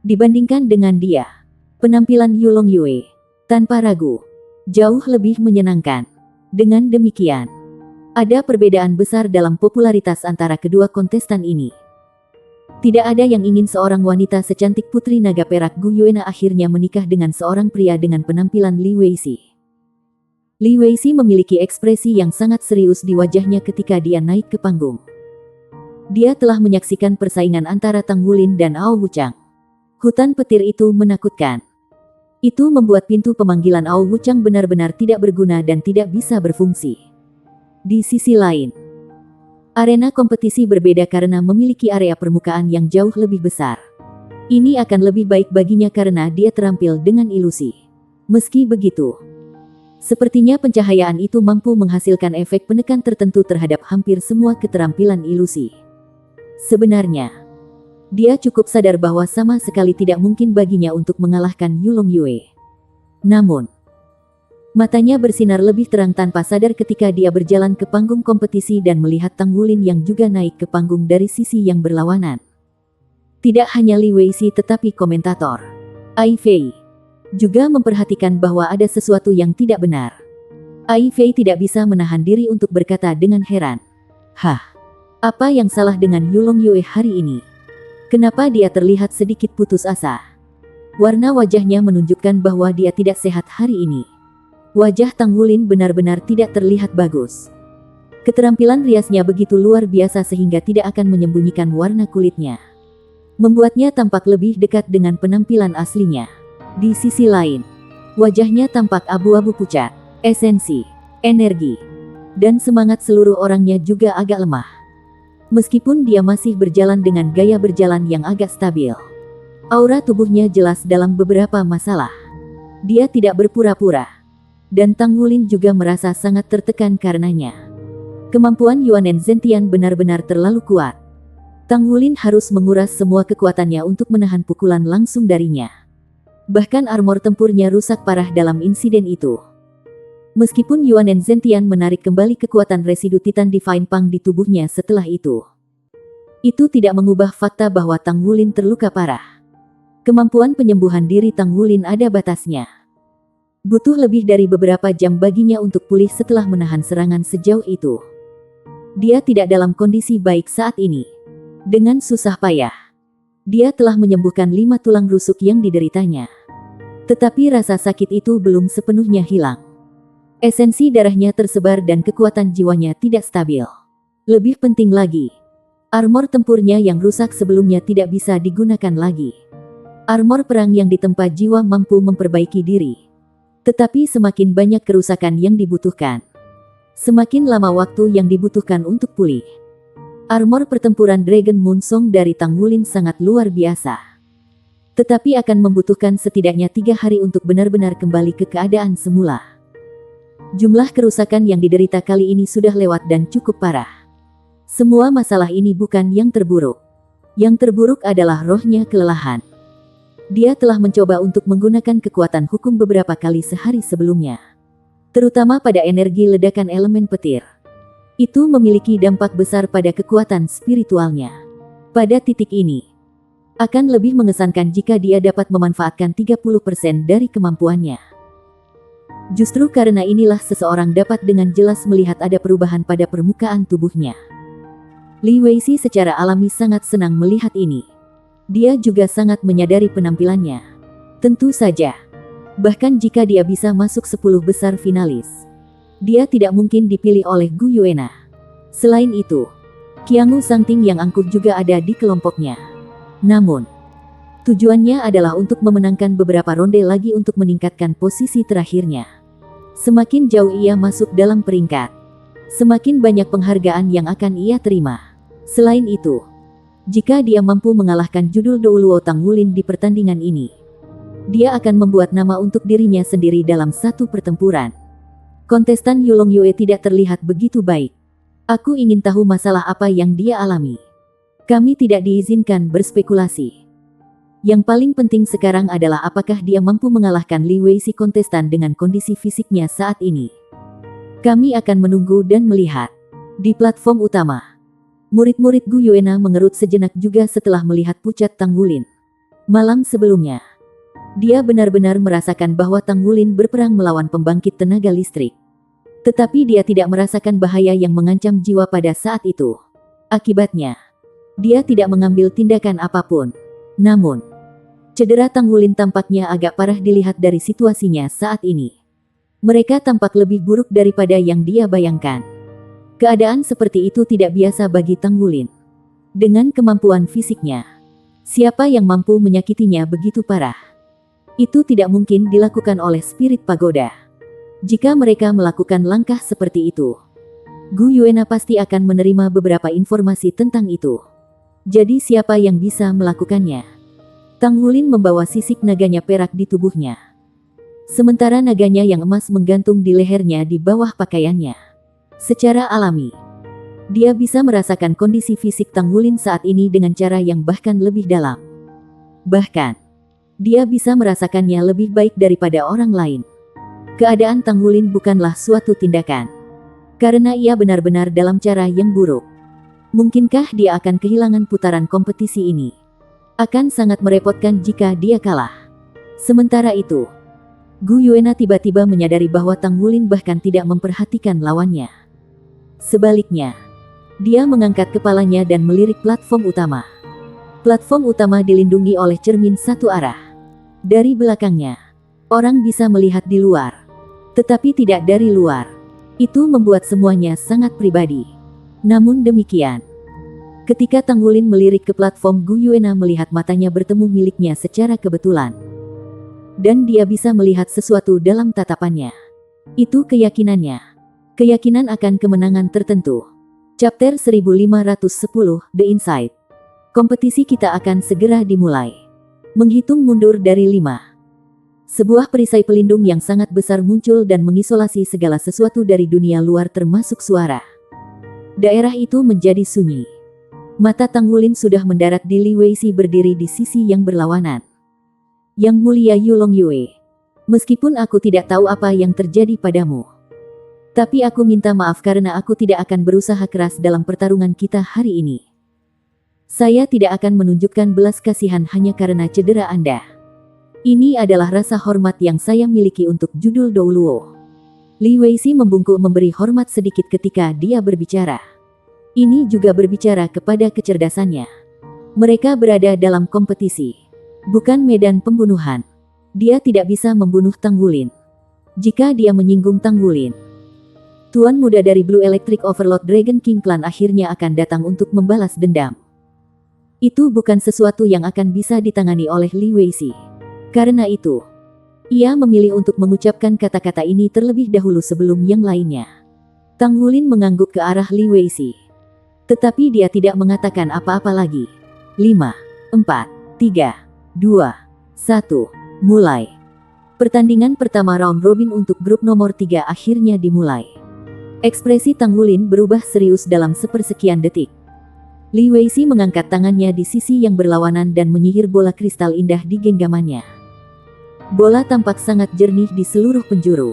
Dibandingkan dengan dia, penampilan Yulong Yue, tanpa ragu, jauh lebih menyenangkan. Dengan demikian, ada perbedaan besar dalam popularitas antara kedua kontestan ini. Tidak ada yang ingin seorang wanita secantik Putri Naga Perak Gu Yuena akhirnya menikah dengan seorang pria dengan penampilan Li Weiqi. Li Weiqi memiliki ekspresi yang sangat serius di wajahnya ketika dia naik ke panggung. Dia telah menyaksikan persaingan antara Tang Wulin dan Ao Wuchang. Hutan petir itu menakutkan. Itu membuat pintu pemanggilan Ao Wuchang benar-benar tidak berguna dan tidak bisa berfungsi. Di sisi lain, arena kompetisi berbeda karena memiliki area permukaan yang jauh lebih besar. Ini akan lebih baik baginya karena dia terampil dengan ilusi. Meski begitu, sepertinya pencahayaan itu mampu menghasilkan efek penekan tertentu terhadap hampir semua keterampilan ilusi. Sebenarnya, dia cukup sadar bahwa sama sekali tidak mungkin baginya untuk mengalahkan Yulong Yue. Namun, matanya bersinar lebih terang tanpa sadar ketika dia berjalan ke panggung kompetisi dan melihat Tang Wulin yang juga naik ke panggung dari sisi yang berlawanan. Tidak hanya Li Weiqi tetapi komentator Ai Fei juga memperhatikan bahwa ada sesuatu yang tidak benar. Ai Fei tidak bisa menahan diri untuk berkata dengan heran, "Hah, apa yang salah dengan Yulong Yue hari ini? Kenapa dia terlihat sedikit putus asa?" Warna wajahnya menunjukkan bahwa dia tidak sehat hari ini. Wajah Tang Wulin benar-benar tidak terlihat bagus. Keterampilan riasnya begitu luar biasa sehingga tidak akan menyembunyikan warna kulitnya. Membuatnya tampak lebih dekat dengan penampilan aslinya. Di sisi lain, wajahnya tampak abu-abu pucat. Esensi, energi, dan semangat seluruh orangnya juga agak lemah. Meskipun dia masih berjalan dengan gaya berjalan yang agak stabil, aura tubuhnya jelas dalam beberapa masalah. Dia tidak berpura-pura. Dan Tang Wulin juga merasa sangat tertekan karenanya. Kemampuan Yuanen Zentian benar-benar terlalu kuat. Tang Wulin harus menguras semua kekuatannya untuk menahan pukulan langsung darinya. Bahkan armor tempurnya rusak parah dalam insiden itu. Meskipun Yuanen Zentian menarik kembali kekuatan residu Titan Divine Pang di tubuhnya setelah itu tidak mengubah fakta bahwa Tang Wulin terluka parah. Kemampuan penyembuhan diri Tang Wulin ada batasnya. Butuh lebih dari beberapa jam baginya untuk pulih setelah menahan serangan sejauh itu. Dia tidak dalam kondisi baik saat ini. Dengan susah payah, dia telah menyembuhkan 5 tulang rusuk yang dideritanya. Tetapi rasa sakit itu belum sepenuhnya hilang. Esensi darahnya tersebar dan kekuatan jiwanya tidak stabil. Lebih penting lagi, armor tempurnya yang rusak sebelumnya tidak bisa digunakan lagi. Armor perang yang ditempa jiwa mampu memperbaiki diri. Tetapi semakin banyak kerusakan yang dibutuhkan, semakin lama waktu yang dibutuhkan untuk pulih. Armor pertempuran Dragon Moon Song dari Tang Wulin sangat luar biasa. Tetapi akan membutuhkan setidaknya 3 hari untuk benar-benar kembali ke keadaan semula. Jumlah kerusakan yang diderita kali ini sudah lewat dan cukup parah. Semua masalah ini bukan yang terburuk. Yang terburuk adalah rohnya kelelahan. Dia telah mencoba untuk menggunakan kekuatan hukum beberapa kali sehari sebelumnya, terutama pada energi ledakan elemen petir. Itu memiliki dampak besar pada kekuatan spiritualnya. Pada titik ini, akan lebih mengesankan jika dia dapat memanfaatkan 30% dari kemampuannya. Justru karena inilah seseorang dapat dengan jelas melihat ada perubahan pada permukaan tubuhnya. Li Weixi secara alami sangat senang melihat ini. Dia juga sangat menyadari penampilannya. Tentu saja, bahkan jika dia bisa masuk 10 besar finalis, dia tidak mungkin dipilih oleh Gu Yuena. Selain itu, Qiangu Sangting yang angkuh juga ada di kelompoknya. Namun, tujuannya adalah untuk memenangkan beberapa ronde lagi untuk meningkatkan posisi terakhirnya. Semakin jauh ia masuk dalam peringkat, semakin banyak penghargaan yang akan ia terima. Selain itu, jika dia mampu mengalahkan judul Douluo Tang Wulin di pertandingan ini, dia akan membuat nama untuk dirinya sendiri dalam satu pertempuran. Kontestan Yulong Yue tidak terlihat begitu baik. Aku ingin tahu masalah apa yang dia alami. Kami tidak diizinkan berspekulasi. Yang paling penting sekarang adalah apakah dia mampu mengalahkan Li Weixi kontestan dengan kondisi fisiknya saat ini. Kami akan menunggu dan melihat. Di platform utama, murid-murid Gu Yuena mengerut sejenak juga setelah melihat pucat Tang Wulin. Malam sebelumnya, dia benar-benar merasakan bahwa Tang Wulin berperang melawan pembangkit tenaga listrik. Tetapi dia tidak merasakan bahaya yang mengancam jiwa pada saat itu. Akibatnya, dia tidak mengambil tindakan apapun. Namun, cedera Tang Wulin tampaknya agak parah dilihat dari situasinya saat ini. Mereka tampak lebih buruk daripada yang dia bayangkan. Keadaan seperti itu tidak biasa bagi Tang Wulin. Dengan kemampuan fisiknya, siapa yang mampu menyakitinya begitu parah? Itu tidak mungkin dilakukan oleh spirit pagoda. Jika mereka melakukan langkah seperti itu, Gu Yuena pasti akan menerima beberapa informasi tentang itu. Jadi siapa yang bisa melakukannya? Tang Wulin membawa sisik naganya perak di tubuhnya. Sementara naganya yang emas menggantung di lehernya di bawah pakaiannya. Secara alami, dia bisa merasakan kondisi fisik Tang Wulin saat ini dengan cara yang bahkan lebih dalam. Bahkan, dia bisa merasakannya lebih baik daripada orang lain. Keadaan Tang Wulin bukanlah suatu tindakan, karena ia benar-benar dalam cara yang buruk. Mungkinkah dia akan kehilangan putaran kompetisi ini? Akan sangat merepotkan jika dia kalah. Sementara itu, Gu Yuena tiba-tiba menyadari bahwa Tang Wulin bahkan tidak memperhatikan lawannya. Sebaliknya, dia mengangkat kepalanya dan melirik platform utama. Platform utama dilindungi oleh cermin satu arah. Dari belakangnya, orang bisa melihat di luar, tetapi tidak dari luar. Itu membuat semuanya sangat pribadi. Namun demikian, ketika Tang Wulin melirik ke platform, Gu Yuena melihat matanya bertemu miliknya secara kebetulan. Dan dia bisa melihat sesuatu dalam tatapannya. Itu keyakinannya. Keyakinan akan kemenangan tertentu. Chapter 1510, The Insight. Kompetisi kita akan segera dimulai. Menghitung mundur dari 5. Sebuah perisai pelindung yang sangat besar muncul dan mengisolasi segala sesuatu dari dunia luar termasuk suara. Daerah itu menjadi sunyi. Mata Tang Wulin sudah mendarat di Li Weixi berdiri di sisi yang berlawanan. Yang mulia Yulong Yue, meskipun aku tidak tahu apa yang terjadi padamu, tapi aku minta maaf karena aku tidak akan berusaha keras dalam pertarungan kita hari ini. Saya tidak akan menunjukkan belas kasihan hanya karena cedera Anda. Ini adalah rasa hormat yang saya miliki untuk judul Douluo. Li Weixi membungkuk memberi hormat sedikit ketika dia berbicara. Ini juga berbicara kepada kecerdasannya. Mereka berada dalam kompetisi, bukan medan pembunuhan. Dia tidak bisa membunuh Tang Wulin. Jika dia menyinggung Tang Wulin, Tuan muda dari Blue Electric Overlord Dragon King Clan akhirnya akan datang untuk membalas dendam. Itu bukan sesuatu yang akan bisa ditangani oleh Li Weixi. Karena itu, Ia memilih untuk mengucapkan kata-kata ini terlebih dahulu sebelum yang lainnya. Tang Wulin mengangguk ke arah Li Weixi. Tetapi dia tidak mengatakan apa-apa lagi. 5, 4, 3, 2, 1, mulai. Pertandingan pertama round robin untuk grup nomor 3 akhirnya dimulai. Ekspresi Tang Wulin berubah serius dalam sepersekian detik. Li Weixi mengangkat tangannya di sisi yang berlawanan dan menyihir bola kristal indah di genggamannya. Bola tampak sangat jernih di seluruh penjuru.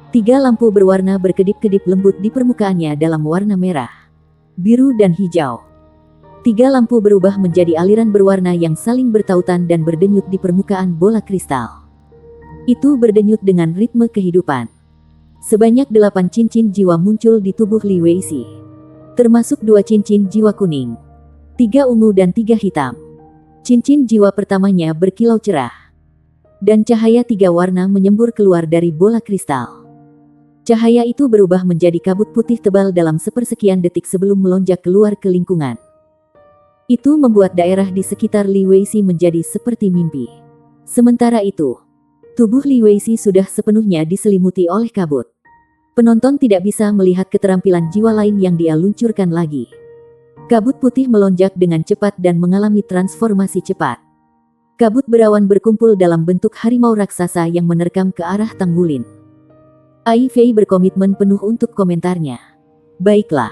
3 lampu berwarna berkedip-kedip lembut di permukaannya dalam warna merah, biru dan hijau. 3 lampu berubah menjadi aliran berwarna yang saling bertautan dan berdenyut di permukaan bola kristal. Itu berdenyut dengan ritme kehidupan. Sebanyak 8 cincin jiwa muncul di tubuh Li Weixi, termasuk 2 cincin jiwa kuning, 3 ungu dan 3 hitam. Cincin jiwa pertamanya berkilau cerah, dan cahaya 3 warna menyembur keluar dari bola kristal. Cahaya itu berubah menjadi kabut putih tebal dalam sepersekian detik sebelum melonjak keluar ke lingkungan. Itu membuat daerah di sekitar Li Weixi menjadi seperti mimpi. Sementara itu, tubuh Li Weixi sudah sepenuhnya diselimuti oleh kabut. Penonton tidak bisa melihat keterampilan jiwa lain yang dia luncurkan lagi. Kabut putih melonjak dengan cepat dan mengalami transformasi cepat. Kabut berawan berkumpul dalam bentuk harimau raksasa yang menerkam ke arah Tang Wulin. Ai Fei berkomitmen penuh untuk komentarnya. Baiklah.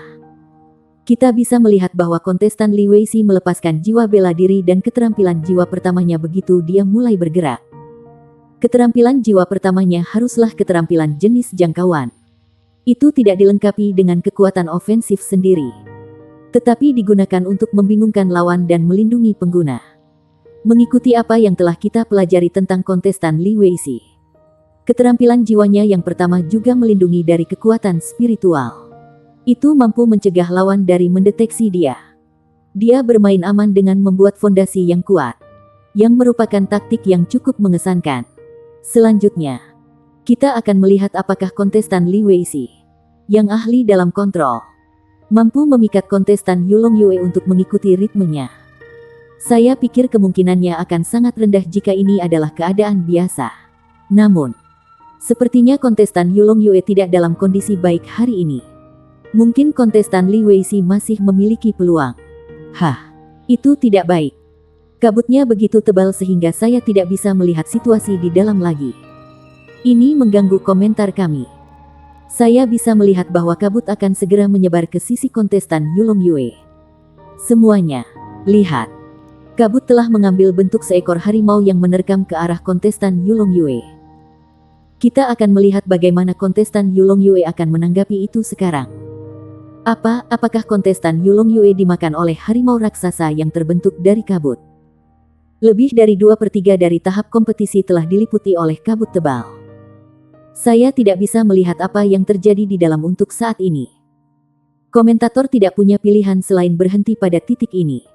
Kita bisa melihat bahwa kontestan Li Weixi melepaskan jiwa bela diri dan keterampilan jiwa pertamanya begitu dia mulai bergerak. Keterampilan jiwa pertamanya haruslah keterampilan jenis jangkauan. Itu tidak dilengkapi dengan kekuatan ofensif sendiri, tetapi digunakan untuk membingungkan lawan dan melindungi pengguna. Mengikuti apa yang telah kita pelajari tentang kontestan Li Weixi, keterampilan jiwanya yang pertama juga melindungi dari kekuatan spiritual. Itu mampu mencegah lawan dari mendeteksi dia. Dia bermain aman dengan membuat fondasi yang kuat, yang merupakan taktik yang cukup mengesankan. Selanjutnya, kita akan melihat apakah kontestan Li Weixi, yang ahli dalam kontrol, mampu memikat kontestan Yulong Yue untuk mengikuti ritmenya. Saya pikir kemungkinannya akan sangat rendah jika ini adalah keadaan biasa. Namun, sepertinya kontestan Yulong Yue tidak dalam kondisi baik hari ini. Mungkin kontestan Li Weixi masih memiliki peluang. Hah, itu tidak baik. Kabutnya begitu tebal sehingga saya tidak bisa melihat situasi di dalam lagi. Ini mengganggu komentar kami. Saya bisa melihat bahwa kabut akan segera menyebar ke sisi kontestan Yulong Yue. Semuanya, lihat. Kabut telah mengambil bentuk seekor harimau yang menerkam ke arah kontestan Yulong Yue. Kita akan melihat bagaimana kontestan Yulong Yue akan menanggapi itu sekarang. Apakah kontestan Yulong Yue dimakan oleh harimau raksasa yang terbentuk dari kabut? Lebih dari 2/3 dari tahap kompetisi telah diliputi oleh kabut tebal. Saya tidak bisa melihat apa yang terjadi di dalam untuk saat ini. Komentator tidak punya pilihan selain berhenti pada titik ini.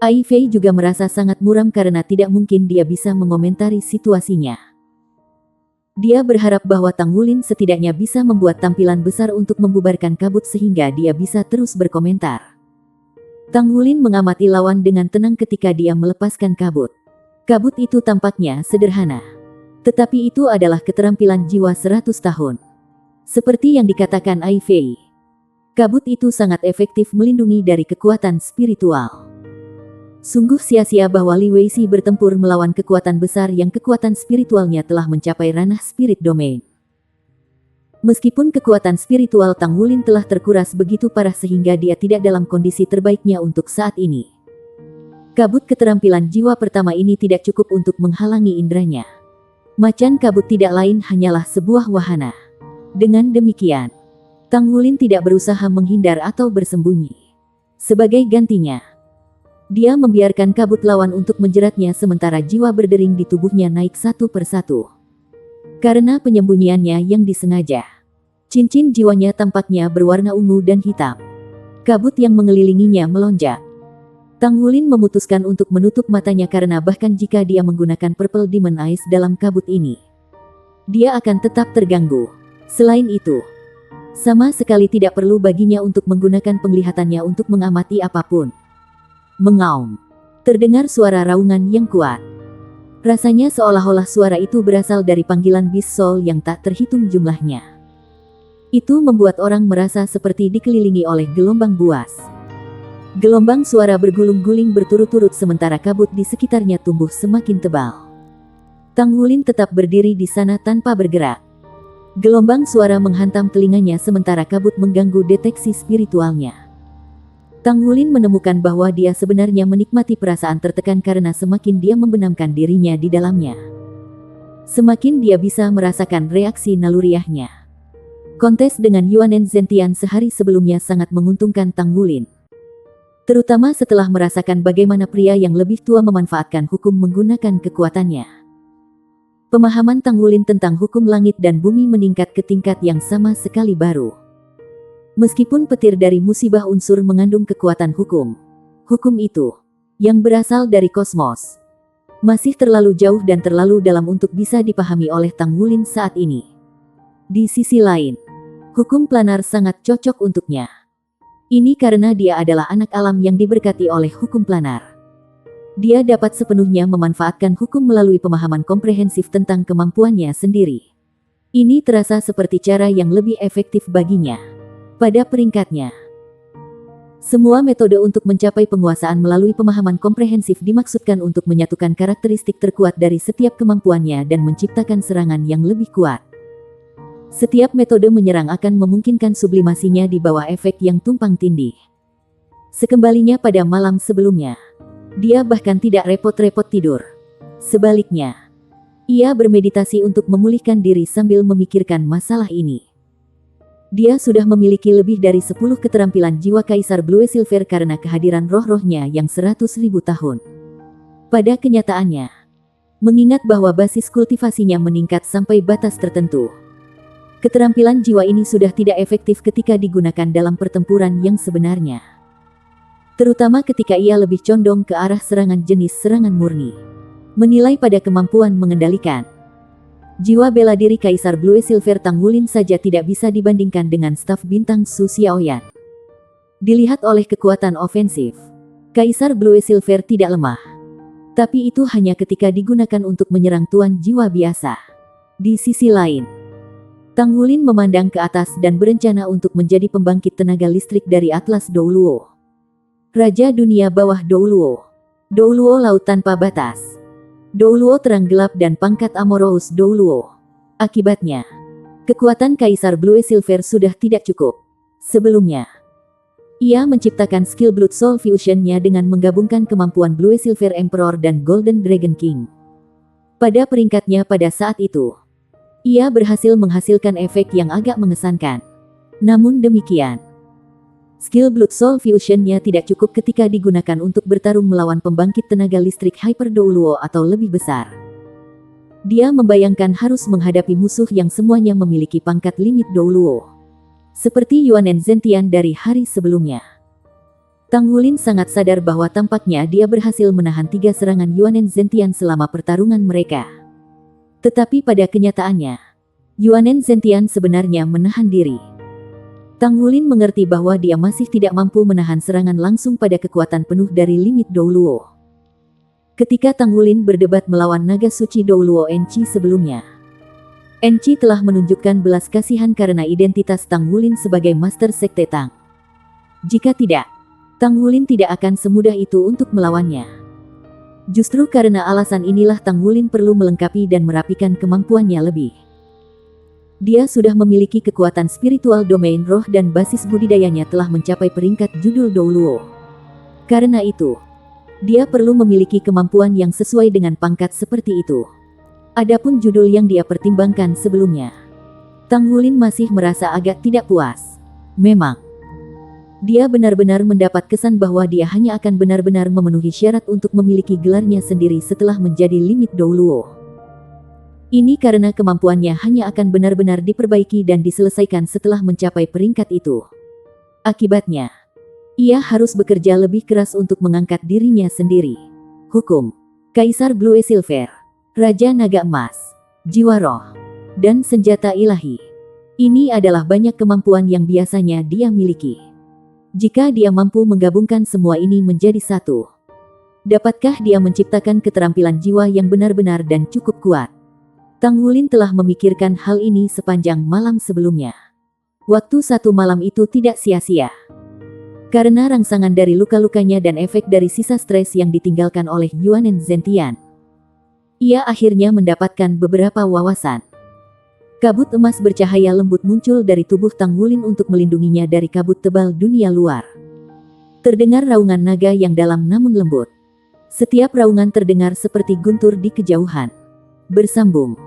Ai Fei juga merasa sangat muram karena tidak mungkin dia bisa mengomentari situasinya. Dia berharap bahwa Tang Wulin setidaknya bisa membuat tampilan besar untuk membubarkan kabut sehingga dia bisa terus berkomentar. Tang Wulin mengamati lawan dengan tenang ketika dia melepaskan kabut. Kabut itu tampaknya sederhana, tetapi itu adalah keterampilan jiwa 100 tahun. Seperti yang dikatakan Ai Fei, kabut itu sangat efektif melindungi dari kekuatan spiritual. Sungguh sia-sia bahwa Li Weixi bertempur melawan kekuatan besar yang kekuatan spiritualnya telah mencapai ranah spirit domain. Meskipun kekuatan spiritual Tang Wulin telah terkuras begitu parah sehingga dia tidak dalam kondisi terbaiknya untuk saat ini. Kabut keterampilan jiwa pertama ini tidak cukup untuk menghalangi indranya. Macan kabut tidak lain hanyalah sebuah wahana. Dengan demikian, Tang Wulin tidak berusaha menghindar atau bersembunyi. Sebagai gantinya, dia membiarkan kabut lawan untuk menjeratnya sementara jiwa berdering di tubuhnya naik satu persatu. Karena penyembunyiannya yang disengaja, cincin jiwanya tampaknya berwarna ungu dan hitam. Kabut yang mengelilinginya melonjak. Tang Wulin memutuskan untuk menutup matanya karena bahkan jika dia menggunakan Purple Demon Eyes dalam kabut ini, dia akan tetap terganggu. Selain itu, sama sekali tidak perlu baginya untuk menggunakan penglihatannya untuk mengamati apapun. Mengaum. Terdengar suara raungan yang kuat. Rasanya seolah-olah suara itu berasal dari panggilan bis soul yang tak terhitung jumlahnya. Itu membuat orang merasa seperti dikelilingi oleh gelombang buas. Gelombang suara bergulung-guling berturut-turut sementara kabut di sekitarnya tumbuh semakin tebal. Tang Wulin tetap berdiri di sana tanpa bergerak. Gelombang suara menghantam telinganya sementara kabut mengganggu deteksi spiritualnya. Tang Wulin menemukan bahwa dia sebenarnya menikmati perasaan tertekan karena semakin dia membenamkan dirinya di dalamnya, semakin dia bisa merasakan reaksi naluriahnya. Kontes dengan Yuanen Zentian sehari sebelumnya sangat menguntungkan Tang Wulin. Terutama setelah merasakan bagaimana pria yang lebih tua memanfaatkan hukum menggunakan kekuatannya. Pemahaman Tang Wulin tentang hukum langit dan bumi meningkat ke tingkat yang sama sekali baru. Meskipun petir dari musibah unsur mengandung kekuatan hukum itu, yang berasal dari kosmos, masih terlalu jauh dan terlalu dalam untuk bisa dipahami oleh Tang Wulin saat ini. Di sisi lain, hukum planar sangat cocok untuknya. Ini karena dia adalah anak alam yang diberkati oleh hukum planar. Dia dapat sepenuhnya memanfaatkan hukum melalui pemahaman komprehensif tentang kemampuannya sendiri. Ini terasa seperti cara yang lebih efektif baginya. Pada peringkatnya, semua metode untuk mencapai penguasaan melalui pemahaman komprehensif dimaksudkan untuk menyatukan karakteristik terkuat dari setiap kemampuannya dan menciptakan serangan yang lebih kuat. Setiap metode menyerang akan memungkinkan sublimasinya di bawah efek yang tumpang tindih. Sekembalinya pada malam sebelumnya, dia bahkan tidak repot-repot tidur. Sebaliknya, ia bermeditasi untuk memulihkan diri sambil memikirkan masalah ini. Dia sudah memiliki lebih dari 10 keterampilan jiwa Kaisar Blue Silver karena kehadiran roh-rohnya yang 100.000 tahun. Pada kenyataannya, mengingat bahwa basis kultivasinya meningkat sampai batas tertentu, keterampilan jiwa ini sudah tidak efektif ketika digunakan dalam pertempuran yang sebenarnya. Terutama ketika ia lebih condong ke arah serangan jenis serangan murni. Menilai pada kemampuan mengendalikan jiwa bela diri Kaisar Blue Silver Tang Wulin saja tidak bisa dibandingkan dengan staf bintang Su Xiaoyan. Dilihat oleh kekuatan ofensif, Kaisar Blue Silver tidak lemah. Tapi itu hanya ketika digunakan untuk menyerang tuan jiwa biasa. Di sisi lain, Tang Wulin memandang ke atas dan berencana untuk menjadi pembangkit tenaga listrik dari Atlas Douluo. Raja dunia bawah Douluo. Douluo laut tanpa batas. Douluo terang gelap dan pangkat Amorous Douluo. Akibatnya, kekuatan Kaisar Blue Silver sudah tidak cukup. Sebelumnya, ia menciptakan skill Blood Soul Fusion-nya dengan menggabungkan kemampuan Blue Silver Emperor dan Golden Dragon King. Pada peringkatnya pada saat itu, ia berhasil menghasilkan efek yang agak mengesankan. Namun demikian, skill Blood Soul Fusion-nya tidak cukup ketika digunakan untuk bertarung melawan pembangkit tenaga listrik Hyper Douluo atau lebih besar. Dia membayangkan harus menghadapi musuh yang semuanya memiliki pangkat limit Douluo, seperti Yuanen Zentian dari hari sebelumnya. Tang Wulin sangat sadar bahwa tampaknya dia berhasil menahan 3 serangan Yuanen Zentian selama pertarungan mereka. Tetapi pada kenyataannya, Yuanen Zentian sebenarnya menahan diri. Tang Wulin mengerti bahwa dia masih tidak mampu menahan serangan langsung pada kekuatan penuh dari limit Douluo. Ketika Tang Wulin berdebat melawan naga suci Douluo Enchi sebelumnya, Enchi telah menunjukkan belas kasihan karena identitas Tang Wulin sebagai Master Sekte Tang. Jika tidak, Tang Wulin tidak akan semudah itu untuk melawannya. Justru karena alasan inilah Tang Wulin perlu melengkapi dan merapikan kemampuannya lebih. Dia sudah memiliki kekuatan spiritual domain roh dan basis budidayanya telah mencapai peringkat judul Douluo. Karena itu, dia perlu memiliki kemampuan yang sesuai dengan pangkat seperti itu. Adapun judul yang dia pertimbangkan sebelumnya, Tang Wulin masih merasa agak tidak puas. Memang, dia benar-benar mendapat kesan bahwa dia hanya akan benar-benar memenuhi syarat untuk memiliki gelarnya sendiri setelah menjadi limit Douluo. Ini karena kemampuannya hanya akan benar-benar diperbaiki dan diselesaikan setelah mencapai peringkat itu. Akibatnya, ia harus bekerja lebih keras untuk mengangkat dirinya sendiri. Hukum, Kaisar Blue Silver, Raja Naga Emas, Jiwa Roh, dan Senjata Ilahi. Ini adalah banyak kemampuan yang biasanya dia miliki. Jika dia mampu menggabungkan semua ini menjadi satu, Dapatkah dia menciptakan keterampilan jiwa yang benar-benar dan cukup kuat? Tang Wulin telah memikirkan hal ini sepanjang malam sebelumnya. Waktu satu malam itu tidak sia-sia. Karena rangsangan dari luka-lukanya dan efek dari sisa stres yang ditinggalkan oleh Yuanen Zentian, ia akhirnya mendapatkan beberapa wawasan. Kabut emas bercahaya lembut muncul dari tubuh Tang Wulin untuk melindunginya dari kabut tebal dunia luar. Terdengar raungan naga yang dalam namun lembut. Setiap raungan terdengar seperti guntur di kejauhan. Bersambung.